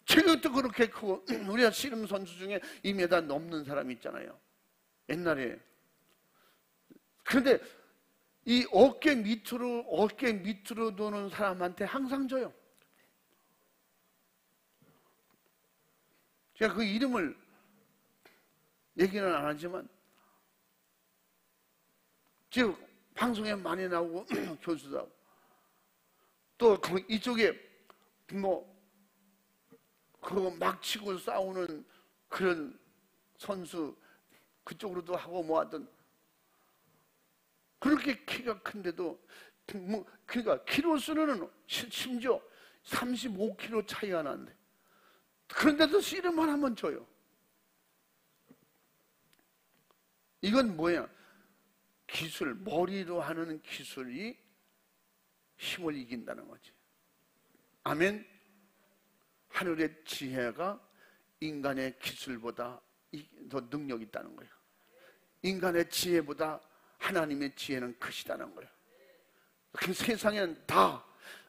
체격도 그렇게 크고, 우리가 씨름 선수 중에 2m 넘는 사람이 있잖아요, 옛날에. 그런데 이 어깨 밑으로 도는 사람한테 항상 져요. 제가 그 이름을 얘기는 안 하지만, 지금 방송에 많이 나오고 교수도 하고, 또 이쪽에 그거 막 치고 싸우는 그런 선수 그쪽으로도 하고 뭐 하든 그렇게 키가 큰데도 그러니까 키로수는 심지어 35kg 차이가 나는데 그런데도 씨름만 하면 져요. 이건 뭐야? 기술, 머리로 하는 기술이 힘을 이긴다는 거지. 아멘. 하늘의 지혜가 인간의 기술보다 더 능력이 있다는 거예요. 인간의 지혜보다 하나님의 지혜는 크시다는 거예요. 그 세상에는 다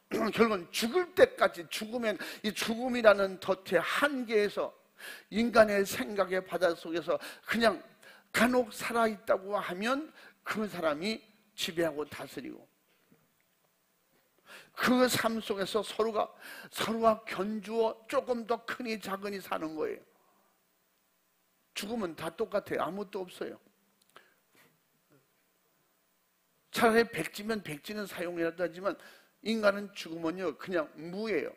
결국은 죽을 때까지 죽으면 이 죽음이라는 덫의 한계에서 인간의 생각의 바다 속에서 그냥 간혹 살아있다고 하면 그 사람이 지배하고 다스리고 그 삶 속에서 서로가 견주어 조금 더 크니 작으니 사는 거예요. 죽으면 다 똑같아요. 아무것도 없어요. 차라리 백지면 백지는 사용이라도 하지만 인간은 죽으면요 그냥 무예요.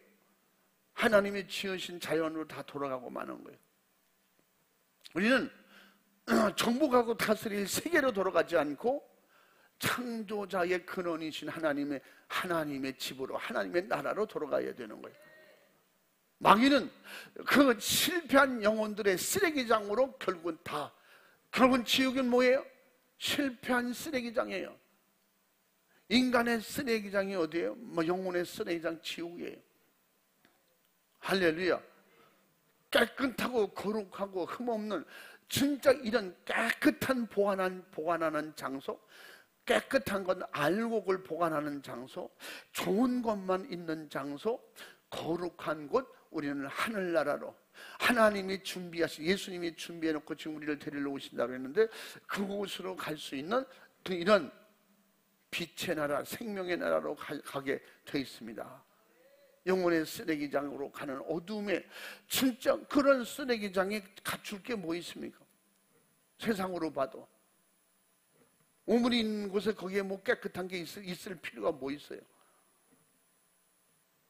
하나님이 지으신 자연으로 다 돌아가고 마는 거예요. 우리는 정복하고 다스릴 세계로 돌아가지 않고 창조자의 근원이신 하나님의 집으로 하나님의 나라로 돌아가야 되는 거예요. 마귀는 그 실패한 영혼들의 쓰레기장으로 결국은 지옥은 뭐예요? 실패한 쓰레기장이에요. 인간의 쓰레기장이 어디예요? 영혼의 쓰레기장 지옥이에요. 할렐루야. 깨끗하고 거룩하고 흠없는 진짜 이런 깨끗한 보관하는 장소, 깨끗한 건 알곡을 보관하는 장소, 좋은 것만 있는 장소, 거룩한 곳, 우리는 하늘나라로 하나님이 예수님이 준비해놓고 지금 우리를 데리러 오신다고 했는데 그곳으로 갈 수 있는 이런 빛의 나라, 생명의 나라로 가게 되어 있습니다. 영혼의 쓰레기장으로 가는 어둠에 진짜 그런 쓰레기장에 갖출 게 뭐 있습니까? 세상으로 봐도 우물이 있는 곳에 거기에 뭐 깨끗한 게 있을 필요가 뭐 있어요?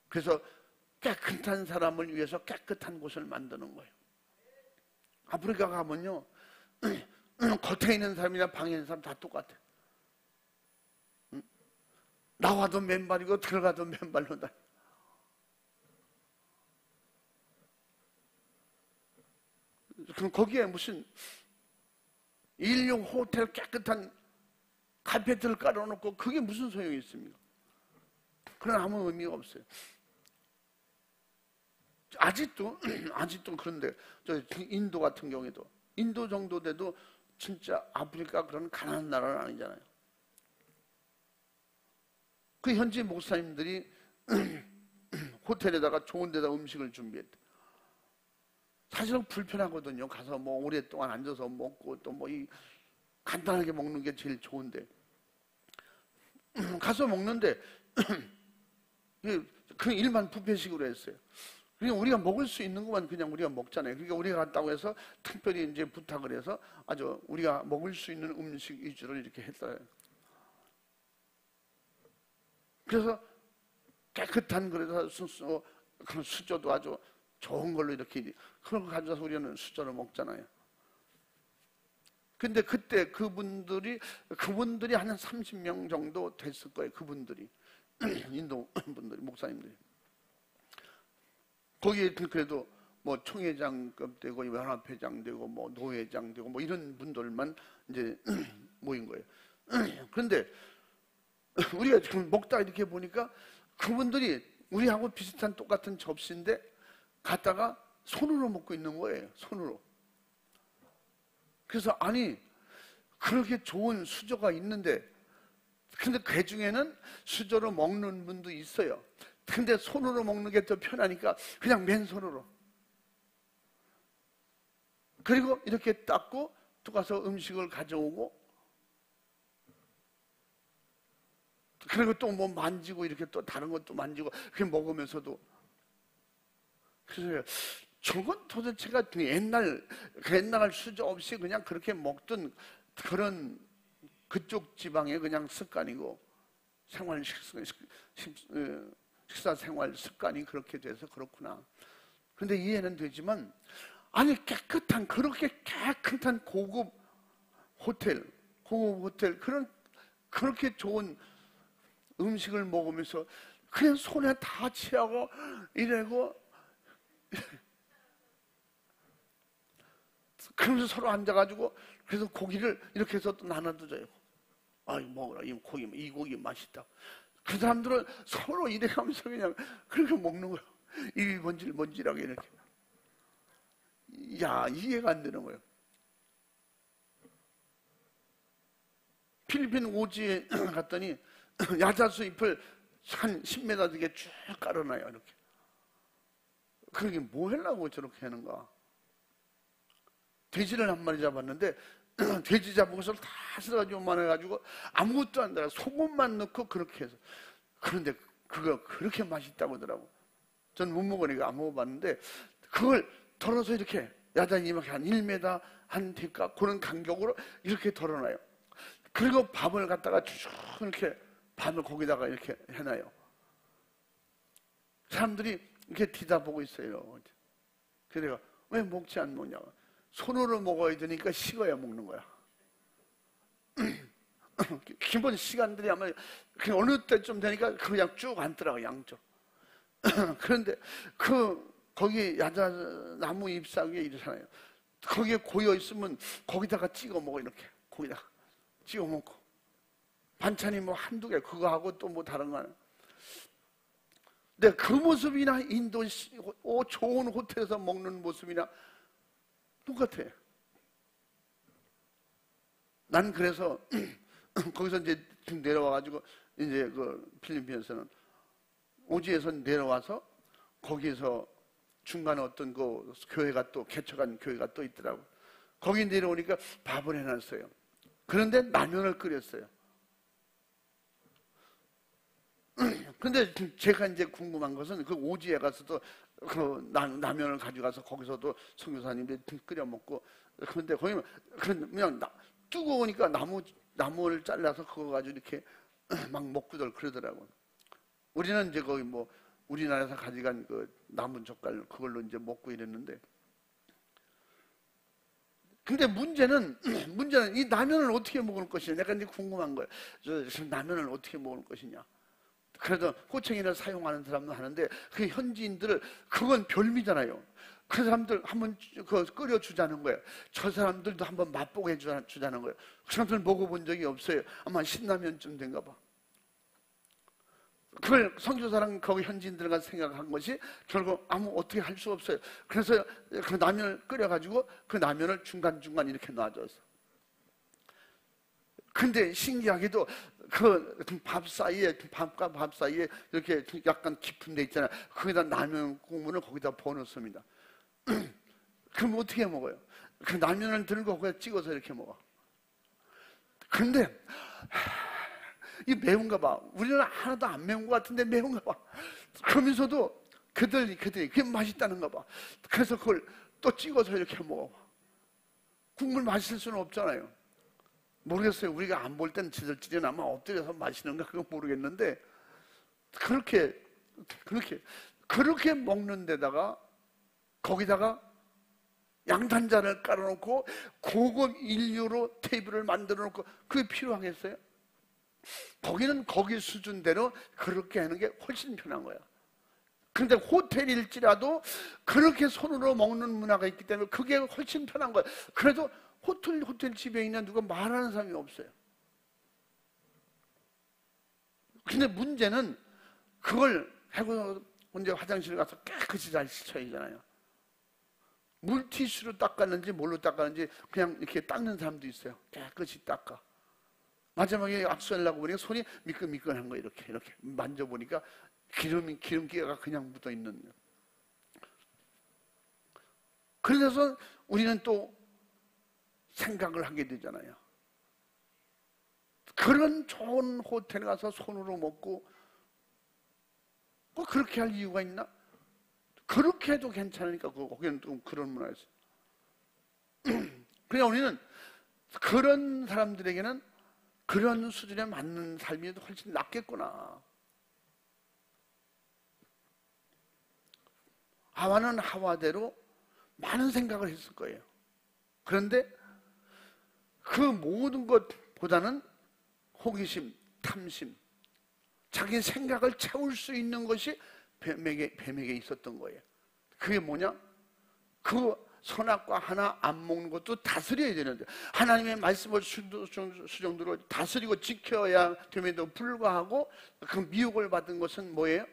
그래서 깨끗한 사람을 위해서 깨끗한 곳을 만드는 거예요. 아프리카 가면요 겉에 있는 사람이나 방에 있는 사람 다 똑같아요. 나와도 맨발이고 들어가도 맨발로 다. 그럼 거기에 무슨 일용 호텔 깨끗한 카페트를 깔아놓고 그게 무슨 소용이 있습니까? 그런 아무 의미가 없어요. 아직도 그런데 저 인도 같은 경우에도 인도 정도 돼도 진짜 아프리카 그런 가난한 나라는 아니잖아요. 그 현지 목사님들이 호텔에다가 좋은 데다 음식을 준비했대. 사실은 불편하거든요. 가서 뭐 오랫동안 앉아서 먹고 또 뭐 이 간단하게 먹는 게 제일 좋은데 가서 먹는데 그 일반 뷔페식으로 했어요. 그냥 우리가 먹을 수 있는 것만 그냥 우리가 먹잖아요. 그러니까 우리가 갔다고 해서 특별히 이제 부탁을 해서 아주 우리가 먹을 수 있는 음식 위주로 이렇게 했어요. 그래서 깨끗한 그래서 수저도 아주 좋은 걸로 이렇게 그런 거 가져와서 우리는 수저로 먹잖아요. 근데 그때 그분들이 한 30명 정도 됐을 거예요. 그분들이 인도 분들이 목사님들이 거기에 그래도 뭐 총회장급 되고 연합회장 되고 뭐 노회장 되고 뭐 이런 분들만 이제 모인 거예요. 그런데 우리가 지금 먹다 이렇게 보니까 그분들이 우리하고 비슷한 똑같은 접시인데 갖다가 손으로 먹고 있는 거예요. 손으로. 그래서 아니 그렇게 좋은 수저가 있는데 근데 그 중에는 수저로 먹는 분도 있어요. 근데 손으로 먹는 게 더 편하니까 그냥 맨손으로. 그리고 이렇게 닦고 또 가서 음식을 가져오고 그리고 또 뭐 만지고 이렇게 또 다른 것도 만지고 그렇게 먹으면서도 그래서 저건 도대체가 옛날 수저 없이 그냥 그렇게 먹던 그런 그쪽 지방의 그냥 습관이고 식사 생활 습관이 그렇게 돼서 그렇구나. 그런데 이해는 되지만 아니 깨끗한, 그렇게 깨끗한 고급 호텔, 그렇게 좋은 음식을 먹으면서 그냥 손에 다 취하고 이래고 그러면서 서로 앉아가지고 그래서 고기를 이렇게 해서 또 나눠줘요. 아이 먹어라, 이 고기 맛있다. 그 사람들은 서로 이래가면서 그냥 그렇게 먹는 거예요. 입이 번질번질하게 이렇게. 야, 이해가 안 되는 거예요. 필리핀 오지에 갔더니 야자수 잎을 한 10m 되게 쭉 깔아놔요. 이렇게. 그러게 뭐 하려고 저렇게 하는가. 돼지를 한 마리 잡았는데 돼지 잡고서 다 쓸어가지고만 해가지고 아무것도 안 들어 소금만 넣고 그렇게 해서. 그런데 그거 그렇게 맛있다고 하더라고. 전 못 먹으니까 안 먹어봤는데 그걸 덜어서 이렇게 야단이 이렇게 한 1m 한 대가 그런 간격으로 이렇게 덜어놔요. 그리고 밥을 갖다가 쭉 이렇게 밥을 거기다가 이렇게 해놔요. 사람들이 이렇게 뒤다보고 있어요. 그래서 내가 왜 먹지 안 먹냐고. 손으로 먹어야 되니까 식어야 먹는 거야. 기본 시간들이 아마 그냥 어느 때쯤 되니까 그냥 쭉 앉더라고, 양쪽. 그런데 거기 야자나무 잎사귀에 이러잖아요. 거기에 고여 있으면 거기다가 찍어 먹어, 이렇게. 거기다가 찍어 먹고. 반찬이 뭐 한두 개, 그거 하고 또 뭐 다른 거 하나. 근데 그 모습이나 인도 좋은 호텔에서 먹는 모습이나 똑같아. 난 그래서 거기서 이제 내려와가지고 이제 그 필리핀에서는 오지에서 내려와서 거기에서 중간에 어떤 그 교회가 또 개척한 교회가 또 있더라고. 거기 내려오니까 밥을 해놨어요. 그런데 라면을 끓였어요. 근데 제가 이제 궁금한 것은 그 오지에 가서도 그 라면을 가져가서 거기서도 선교사님들이 끓여 먹고. 그런데 거기 그냥 뜨거우니까 나무를 잘라서 그거 가지고 이렇게 막 먹고들 그러더라고요. 우리는 이제 거기 뭐 우리나라에서 가져간 그 나무 젓갈 그걸로 이제 먹고 이랬는데, 근데 문제는 이 라면을 어떻게 먹을 것이냐. 내가 이제 궁금한 거예요. 지금 라면을 어떻게 먹을 것이냐. 그래도 호칭이를 사용하는 사람도 하는데 그 현지인들을 그건 별미잖아요. 그 사람들 한번 끓여주자는 거예요. 저 사람들도 한번 맛보게 해주자는 거예요. 그 사람들 먹어본 적이 없어요. 아마 신라면쯤 된가 봐. 그걸 선교사랑 거기 현지인들과 생각한 것이 결국 어떻게 할 수 없어요. 그래서 그 라면을 끓여가지고 그 라면을 중간중간 이렇게 놔줘서. 근데 신기하게도 그 밥 사이에, 밥과 밥 사이에 이렇게 약간 깊은 데 있잖아요. 거기다 라면 국물을 거기다 부어놓습니다. 그럼 어떻게 먹어요? 그 라면을 들고 거기다 찍어서 이렇게 먹어. 근데 이 매운가 봐. 우리는 하나도 안 매운 것 같은데 매운가 봐. 그러면서도 그들이 그게 맛있다는가 봐. 그래서 그걸 또 찍어서 이렇게 먹어. 국물 마실 수는 없잖아요. 모르겠어요. 우리가 안 볼 땐 지들지들 아마 엎드려서 마시는가 그건 모르겠는데 그렇게 먹는 데다가 거기다가 양탄자를 깔아놓고 고급 인류로 테이블을 만들어 놓고 그게 필요하겠어요? 거기는 거기 수준대로 그렇게 하는 게 훨씬 편한 거야. 근데 호텔일지라도 그렇게 손으로 먹는 문화가 있기 때문에 그게 훨씬 편한 거야. 그래도 호텔 집에 있는 누가 말하는 사람이 없어요. 근데 문제는 그걸 하고 이제 화장실 가서 깨끗이 잘 씻어야 되잖아요. 물티슈로 닦았는지 뭘로 닦았는지 그냥 이렇게 닦는 사람도 있어요. 깨끗이 닦아. 마지막에 악수하려고 보니까 손이 미끈미끈한 거 이렇게 만져보니까 기름기가 그냥 묻어 있는. 그래서 우리는 또 생각을 하게 되잖아요. 그런 좋은 호텔에 가서 손으로 먹고 꼭 그렇게 할 이유가 있나? 그렇게 해도 괜찮으니까 거기는 또 그런 문화였어요. 그러니까 우리는 그런 사람들에게는 그런 수준에 맞는 삶이 훨씬 낫겠구나. 하와는 하와대로 많은 생각을 했을 거예요. 그런데 그 모든 것보다는 호기심, 탐심, 자기 생각을 채울 수 있는 것이 뱀에게 있었던 거예요. 그게 뭐냐? 그 선악과 하나 안 먹는 것도 다스려야 되는데, 하나님의 말씀을 수정대로 다스리고 지켜야 됨에도 불구하고 그 미혹을 받은 것은 뭐예요?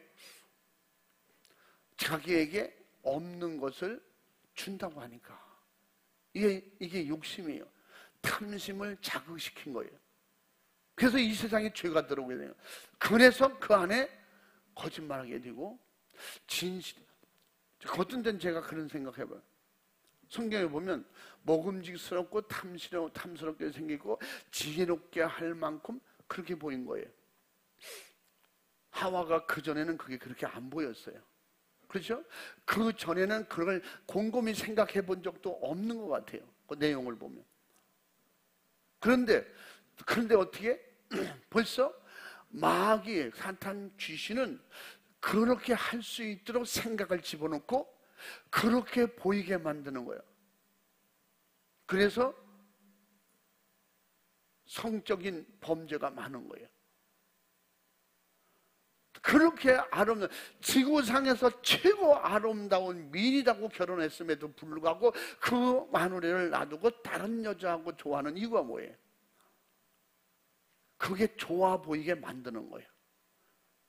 자기에게 없는 것을 준다고 하니까 이게 욕심이에요. 탐심을 자극시킨 거예요. 그래서 이 세상에 죄가 들어오게 돼요. 그래서 그 안에 거짓말하게 되고 진실. 어떤 때는 제가 그런 생각해봐요. 성경에 보면 먹음직스럽고 탐스럽게 생기고 지혜롭게 할 만큼 그렇게 보인 거예요. 하와가 그전에는 그게 그렇게 안 보였어요. 그렇죠? 그 전에는 그걸 곰곰이 생각해 본 적도 없는 것 같아요. 그 내용을 보면. 그런데 어떻게? 벌써 마귀, 사탄, 귀신은 그렇게 할 수 있도록 생각을 집어넣고 그렇게 보이게 만드는 거예요. 그래서 성적인 범죄가 많은 거예요. 그렇게 아름다운, 지구상에서 최고 아름다운 미인이라고 결혼했음에도 불구하고 그 마누라를 놔두고 다른 여자하고 좋아하는 이유가 뭐예요? 그게 좋아 보이게 만드는 거예요.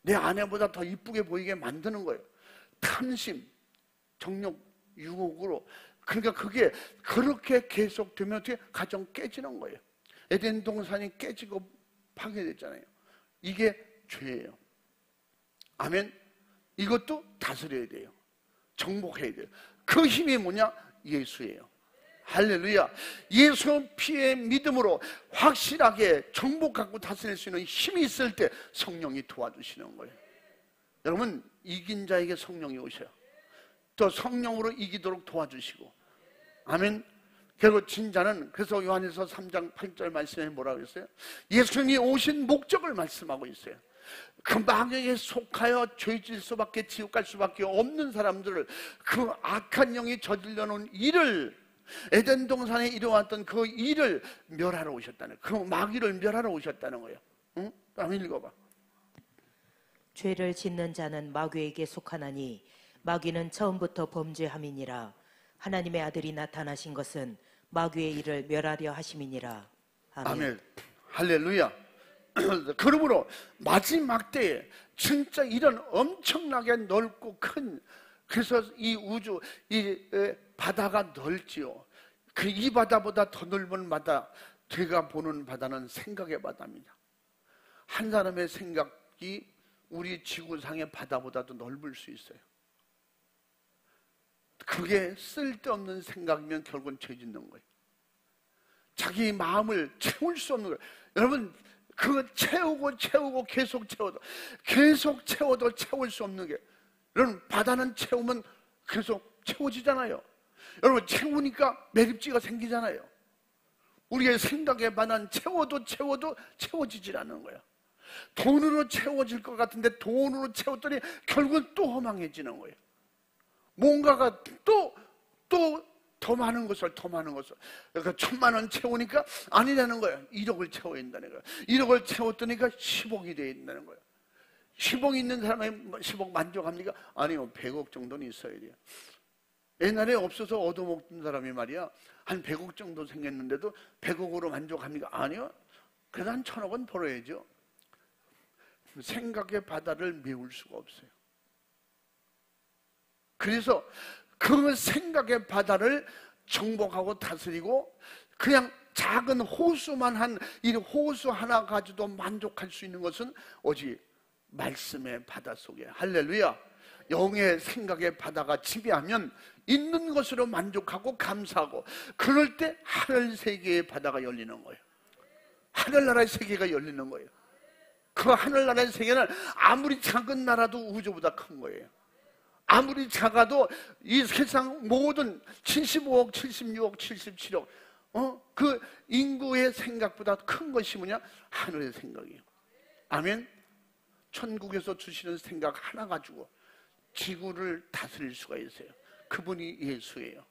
내 아내보다 더 이쁘게 보이게 만드는 거예요. 탐심, 정욕, 유혹으로. 그러니까 그게 그렇게 계속되면 어떻게 가정 깨지는 거예요. 에덴 동산이 깨지고 파괴됐잖아요. 이게 죄예요. 아멘. 이것도 다스려야 돼요. 정복해야 돼요. 그 힘이 뭐냐? 예수예요. 할렐루야. 예수 피의 믿음으로 확실하게 정복하고 다스릴 수 있는 힘이 있을 때 성령이 도와주시는 거예요. 여러분, 이긴 자에게 성령이 오셔요. 또 성령으로 이기도록 도와주시고. 아멘. 결국 진자는, 그래서 요한에서 3장 8절 말씀에 뭐라고 했어요? 예수님이 오신 목적을 말씀하고 있어요. 그 마귀에 속하여 죄질 수밖에, 지옥 갈 수밖에 없는 사람들을, 그 악한 영이 저질러 놓은 일을, 에덴 동산에 이루어왔던 그 일을 멸하러 오셨다는 거예요. 그 마귀를 멸하러 오셨다는 거예요. 응? 한번 읽어봐. 죄를 짓는 자는 마귀에게 속하나니 마귀는 처음부터 범죄함이니라. 하나님의 아들이 나타나신 것은 마귀의 일을 멸하려 하심이니라. 아멘. 아멘. 할렐루야. 그러므로 마지막 때에 진짜 이런 엄청나게 넓고 큰, 그래서 이 우주, 이 바다가 넓지요. 그 이 바다보다 더 넓은 바다, 제가 보는 바다는 생각의 바다입니다. 한 사람의 생각이 우리 지구상의 바다보다도 넓을 수 있어요. 그게 쓸데없는 생각이면 결국은 죄 짓는 거예요. 자기 마음을 채울 수 없는 거예요. 여러분, 그거 채우고 계속 채워도 채울 수 없는 게, 여러분, 바다는 채우면 계속 채워지잖아요. 여러분, 채우니까 매립지가 생기잖아요. 우리의 생각에 반한 채워도 채워지질 않는 거예요. 돈으로 채워질 것 같은데 돈으로 채웠더니 결국은 또 허망해지는 거예요. 뭔가가 또 더 많은 것을 그러니까 1,000만 원 채우니까 아니라는 거예요. 1억을 채워야 된다는 거예요. 1억을 채웠더니까 10억이 돼야 된다는 거예요. 10억 있는 사람이 10억 만족합니까? 아니요, 100억 정도는 있어야 돼요. 옛날에 없어서 얻어먹던 사람이 말이야, 한 100억 정도 생겼는데도 100억으로 만족합니까? 아니요, 그래도 한 1,000억은 벌어야죠. 생각의 바다를 메울 수가 없어요. 그래서 그 생각의 바다를 정복하고 다스리고, 그냥 작은 호수만 이 호수 하나 가지고도 만족할 수 있는 것은 오직 말씀의 바다 속에, 할렐루야, 영의 생각의 바다가 지배하면 있는 것으로 만족하고 감사하고, 그럴 때 하늘 세계의 바다가 열리는 거예요. 하늘나라의 세계가 열리는 거예요. 그 하늘나라의 세계는 아무리 작은 나라도 우주보다 큰 거예요. 아무리 작아도 이 세상 모든 75억, 76억, 77억 그 인구의 생각보다 큰 것이 뭐냐? 하늘의 생각이에요. 아멘. 천국에서 주시는 생각 하나 가지고 지구를 다스릴 수가 있어요. 그분이 예수예요.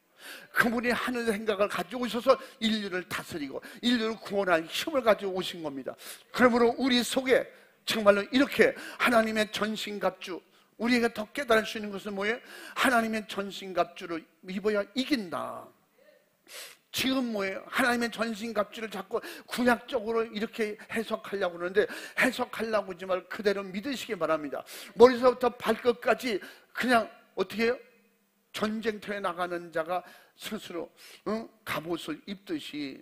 그분이 하늘 생각을 가지고 오셔서 인류를 다스리고 인류를 구원할 힘을 가지고 오신 겁니다. 그러므로 우리 속에 정말로 이렇게 하나님의 전신갑주, 우리에게 더 깨달을 수 있는 것은 뭐예요? 하나님의 전신갑주를 입어야 이긴다. 지금 뭐예요? 하나님의 전신갑주를 자꾸 구약적으로 이렇게 해석하려고 그러는데, 해석하려고 하지 말고 그대로 믿으시기 바랍니다. 머리서부터 발끝까지 그냥 어떻게 해요? 전쟁터에 나가는 자가 스스로 갑옷을 입듯이,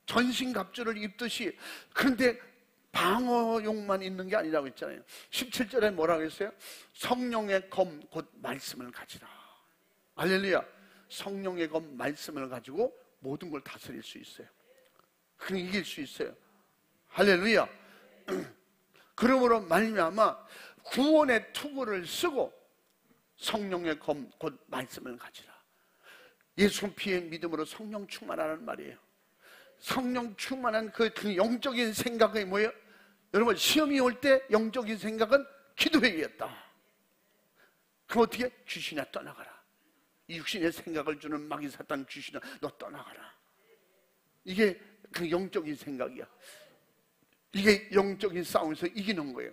전신갑주를 입듯이. 그런데 방어용만 있는 게 아니라고 했잖아요. 17절에 뭐라고 했어요? 성령의 검 곧 말씀을 가지라. 할렐루야. 성령의 검 말씀을 가지고 모든 걸 다스릴 수 있어요. 그냥 이길 수 있어요. 할렐루야. 그러므로 말미암아 구원의 투구를 쓰고 성령의 검 곧 말씀을 가지라. 예수 피의 믿음으로 성령 충만하라는 말이에요. 성령 충만한 그 영적인 생각이 뭐예요? 여러분, 시험이 올 때 영적인 생각은 기도해야겠다. 그럼 어떻게? 귀신아 떠나가라. 이 육신의 생각을 주는 마귀 사탄 귀신아 너 떠나가라. 이게 그 영적인 생각이야. 이게 영적인 싸움에서 이기는 거예요.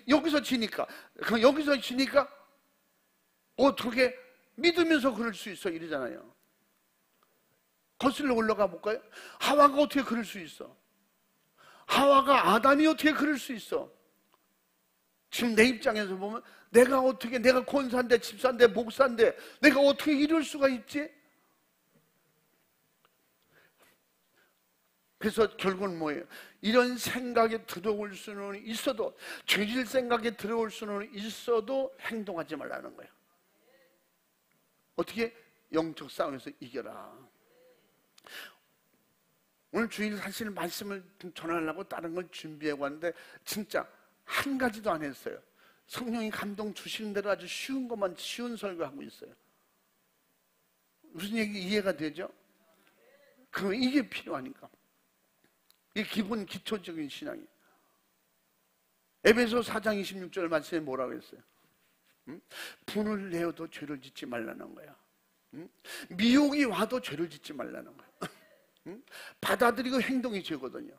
여기서 지니까 어떻게 믿으면서 그럴 수 있어 이러잖아요. 거슬러 올라가 볼까요? 하와가 어떻게 그럴 수 있어? 하와가 아담이 어떻게 그럴 수 있어? 지금 내 입장에서 보면 내가 권사인데 집사인데 목사인데 내가 어떻게 이럴 수가 있지? 그래서 결국은 뭐예요? 이런 생각에 들어올 수는 있어도, 죄질 생각에 들어올 수는 있어도 행동하지 말라는 거예요. 어떻게? 영적 싸움에서 이겨라. 오늘 주일 사실 말씀을 전하려고 다른 걸 준비하고 왔는데 진짜 한 가지도 안 했어요. 성령이 감동 주시는 대로 아주 쉬운 것만, 쉬운 설교하고 있어요. 무슨 얘기 이해가 되죠? 이게 필요하니까. 이게 기본 기초적인 신앙이에요. 에베소 4장 26절 말씀에 뭐라고 했어요? 분을 내어도 죄를 짓지 말라는 거야. 미혹이 와도 죄를 짓지 말라는 거야. 받아들이고 행동이 죄거든요.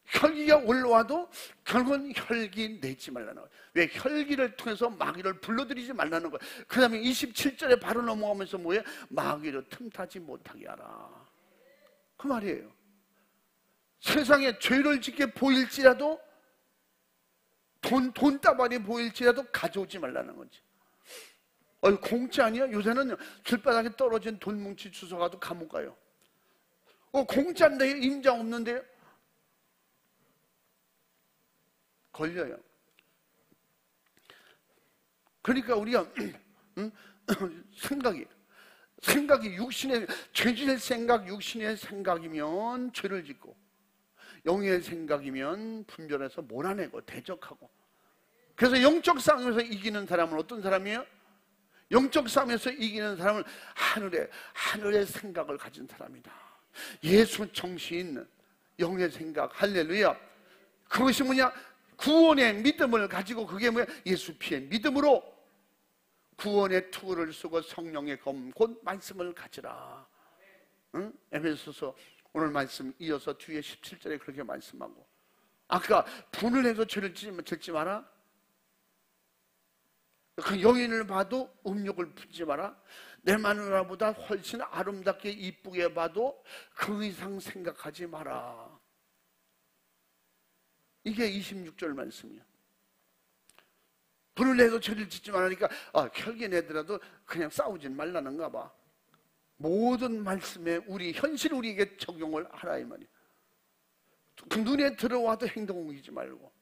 혈기가 올라와도 결국은 혈기 내지 말라는 거예요. 왜? 혈기를 통해서 마귀를 불러들이지 말라는 거예요. 그 다음에 27절에 바로 넘어가면서 뭐예요? 마귀를 틈타지 못하게 하라. 그 말이에요. 세상에 죄를 짓게 보일지라도, 돈다발이 보일지라도 가져오지 말라는 거지. 공짜 아니야? 요새는 길바닥에 떨어진 돈 뭉치 주워가도 감옥 가요. 공짜인데 임장 없는데요? 걸려요. 그러니까 우리가 생각이 육신의 죄질 생각, 육신의 생각이면 죄를 짓고, 영의 생각이면 분별해서 몰아내고 대적하고. 그래서 영적 싸움에서 이기는 사람은 어떤 사람이에요? 영적 싸움에서 이기는 사람은 하늘의 생각을 가진 사람이다. 예수 정신, 영의 생각. 할렐루야. 그것이 뭐냐? 구원의 믿음을 가지고, 그게 뭐야? 예수 피의 믿음으로 구원의 투구를 쓰고 성령의 검 곧 말씀을 가지라. 에베소서 오늘 말씀 이어서 뒤에 17절에 그렇게 말씀하고, 아까 분을 해서 죄를 짓지 마라. 그 여인을 봐도 음욕을 품지 마라. 내 마누라보다 훨씬 아름답게 이쁘게 봐도 그 이상 생각하지 마라. 이게 26절 말씀이야. 분을 내도 죄를 짓지 말라니까 혈기 내더라도 그냥 싸우진 말라는가 봐. 모든 말씀에 현실 우리에게 적용을 하라 이 말이야. 그 눈에 들어와도 행동 옮기지 말고.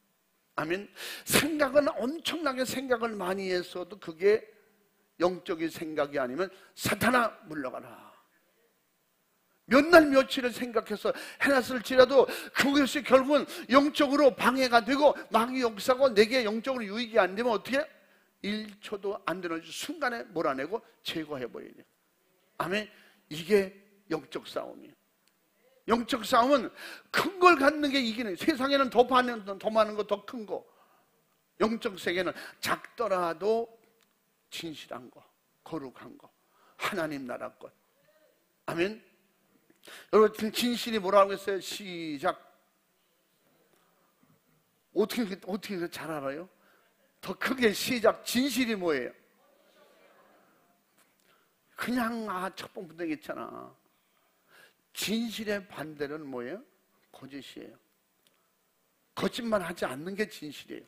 아멘. 생각은 엄청나게 생각을 많이 했어도 그게 영적인 생각이 아니면 사탄아 물러가라. 몇 날 며칠을 생각해서 해놨을지라도 그것이 결국은 영적으로 방해가 되고 마귀 역사고 내게 영적으로 유익이 안 되면 어떻게? 1초도 안 되는 순간에 몰아내고 제거해버려야 돼. 아멘. 이게 영적 싸움이에요. 영적 싸움은 큰 걸 갖는 게 이기는. 세상에는 더 많은 거, 더 큰 거. 영적 세계는 작더라도 진실한 거, 거룩한 거, 하나님 나라 것. 아멘. 여러분, 진실이 뭐라고 했어요? 시작. 어떻게 잘 알아요? 더 크게 시작. 진실이 뭐예요? 그냥 첫 번부터 얘기했잖아. 진실의 반대는 뭐예요? 거짓이에요. 거짓말 하지 않는 게 진실이에요.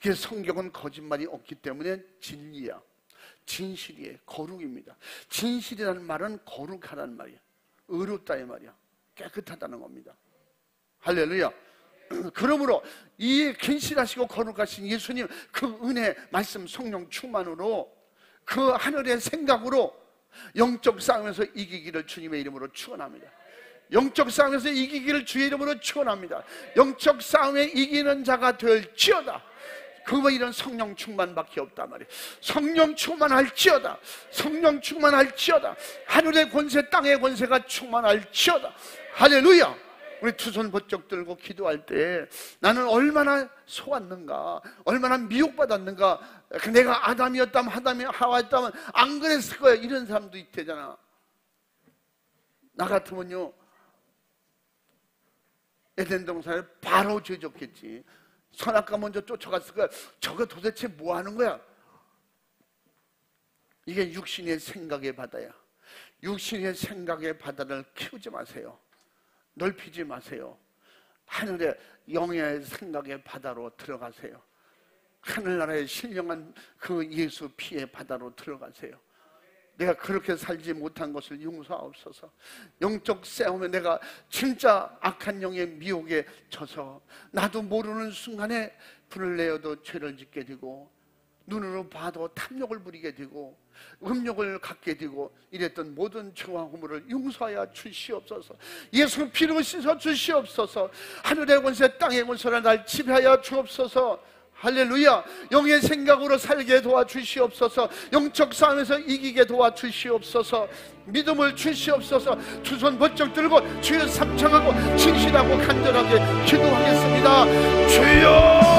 그래서 성경은 거짓말이 없기 때문에 진리야, 진실이에요, 거룩입니다. 진실이라는 말은 거룩하다는 말이야, 의롭다 이 말이야, 깨끗하다는 겁니다. 할렐루야. 그러므로 이 근실하시고 거룩하신 예수님, 그 은혜, 말씀, 성령 충만으로 그 하늘의 생각으로 영적 싸움에서 이기기를 주님의 이름으로 축원합니다. 영적 싸움에서 이기기를 주의 이름으로 축원합니다. 영적 싸움에 이기는 자가 될지어다. 그거 이런 성령 충만밖에 없단 말이에요. 성령 충만할지어다. 성령 충만할지어다. 하늘의 권세, 땅의 권세가 충만할지어다. 할렐루야. 우리 두 손 번쩍 들고 기도할 때 나는 얼마나 속았는가, 얼마나 미혹받았는가. 내가 아담이었다면, 하와였다면 안 그랬을 거야, 이런 사람도 있대잖아. 나 같으면요, 에덴 동산에 바로 죄졌겠지. 선악과 먼저 쫓아갔을 거야. 저거 도대체 뭐 하는 거야? 이게 육신의 생각의 바다야. 육신의 생각의 바다를 키우지 마세요. 넓히지 마세요. 하늘의 영의 생각의 바다로 들어가세요. 하늘나라의 신령한 그 예수 피의 바다로 들어가세요. 내가 그렇게 살지 못한 것을 용서하옵소서. 영적 싸움에 내가 진짜 악한 영의 미혹에 져서 나도 모르는 순간에 불을 내어도 죄를 짓게 되고, 눈으로 봐도 탐욕을 부리게 되고, 음욕을 갖게 되고, 이랬던 모든 죄와 허물을 용서하여 주시옵소서. 예수 피로 씻어 주시옵소서. 하늘의 권세, 땅의 권세를 날 지배하여 주옵소서. 할렐루야. 영의 생각으로 살게 도와주시옵소서. 영적 싸움에서 이기게 도와주시옵소서. 믿음을 주시옵소서. 두 손 번쩍 들고 주여 삼창하고 진실하고 간절하게 기도하겠습니다. 주여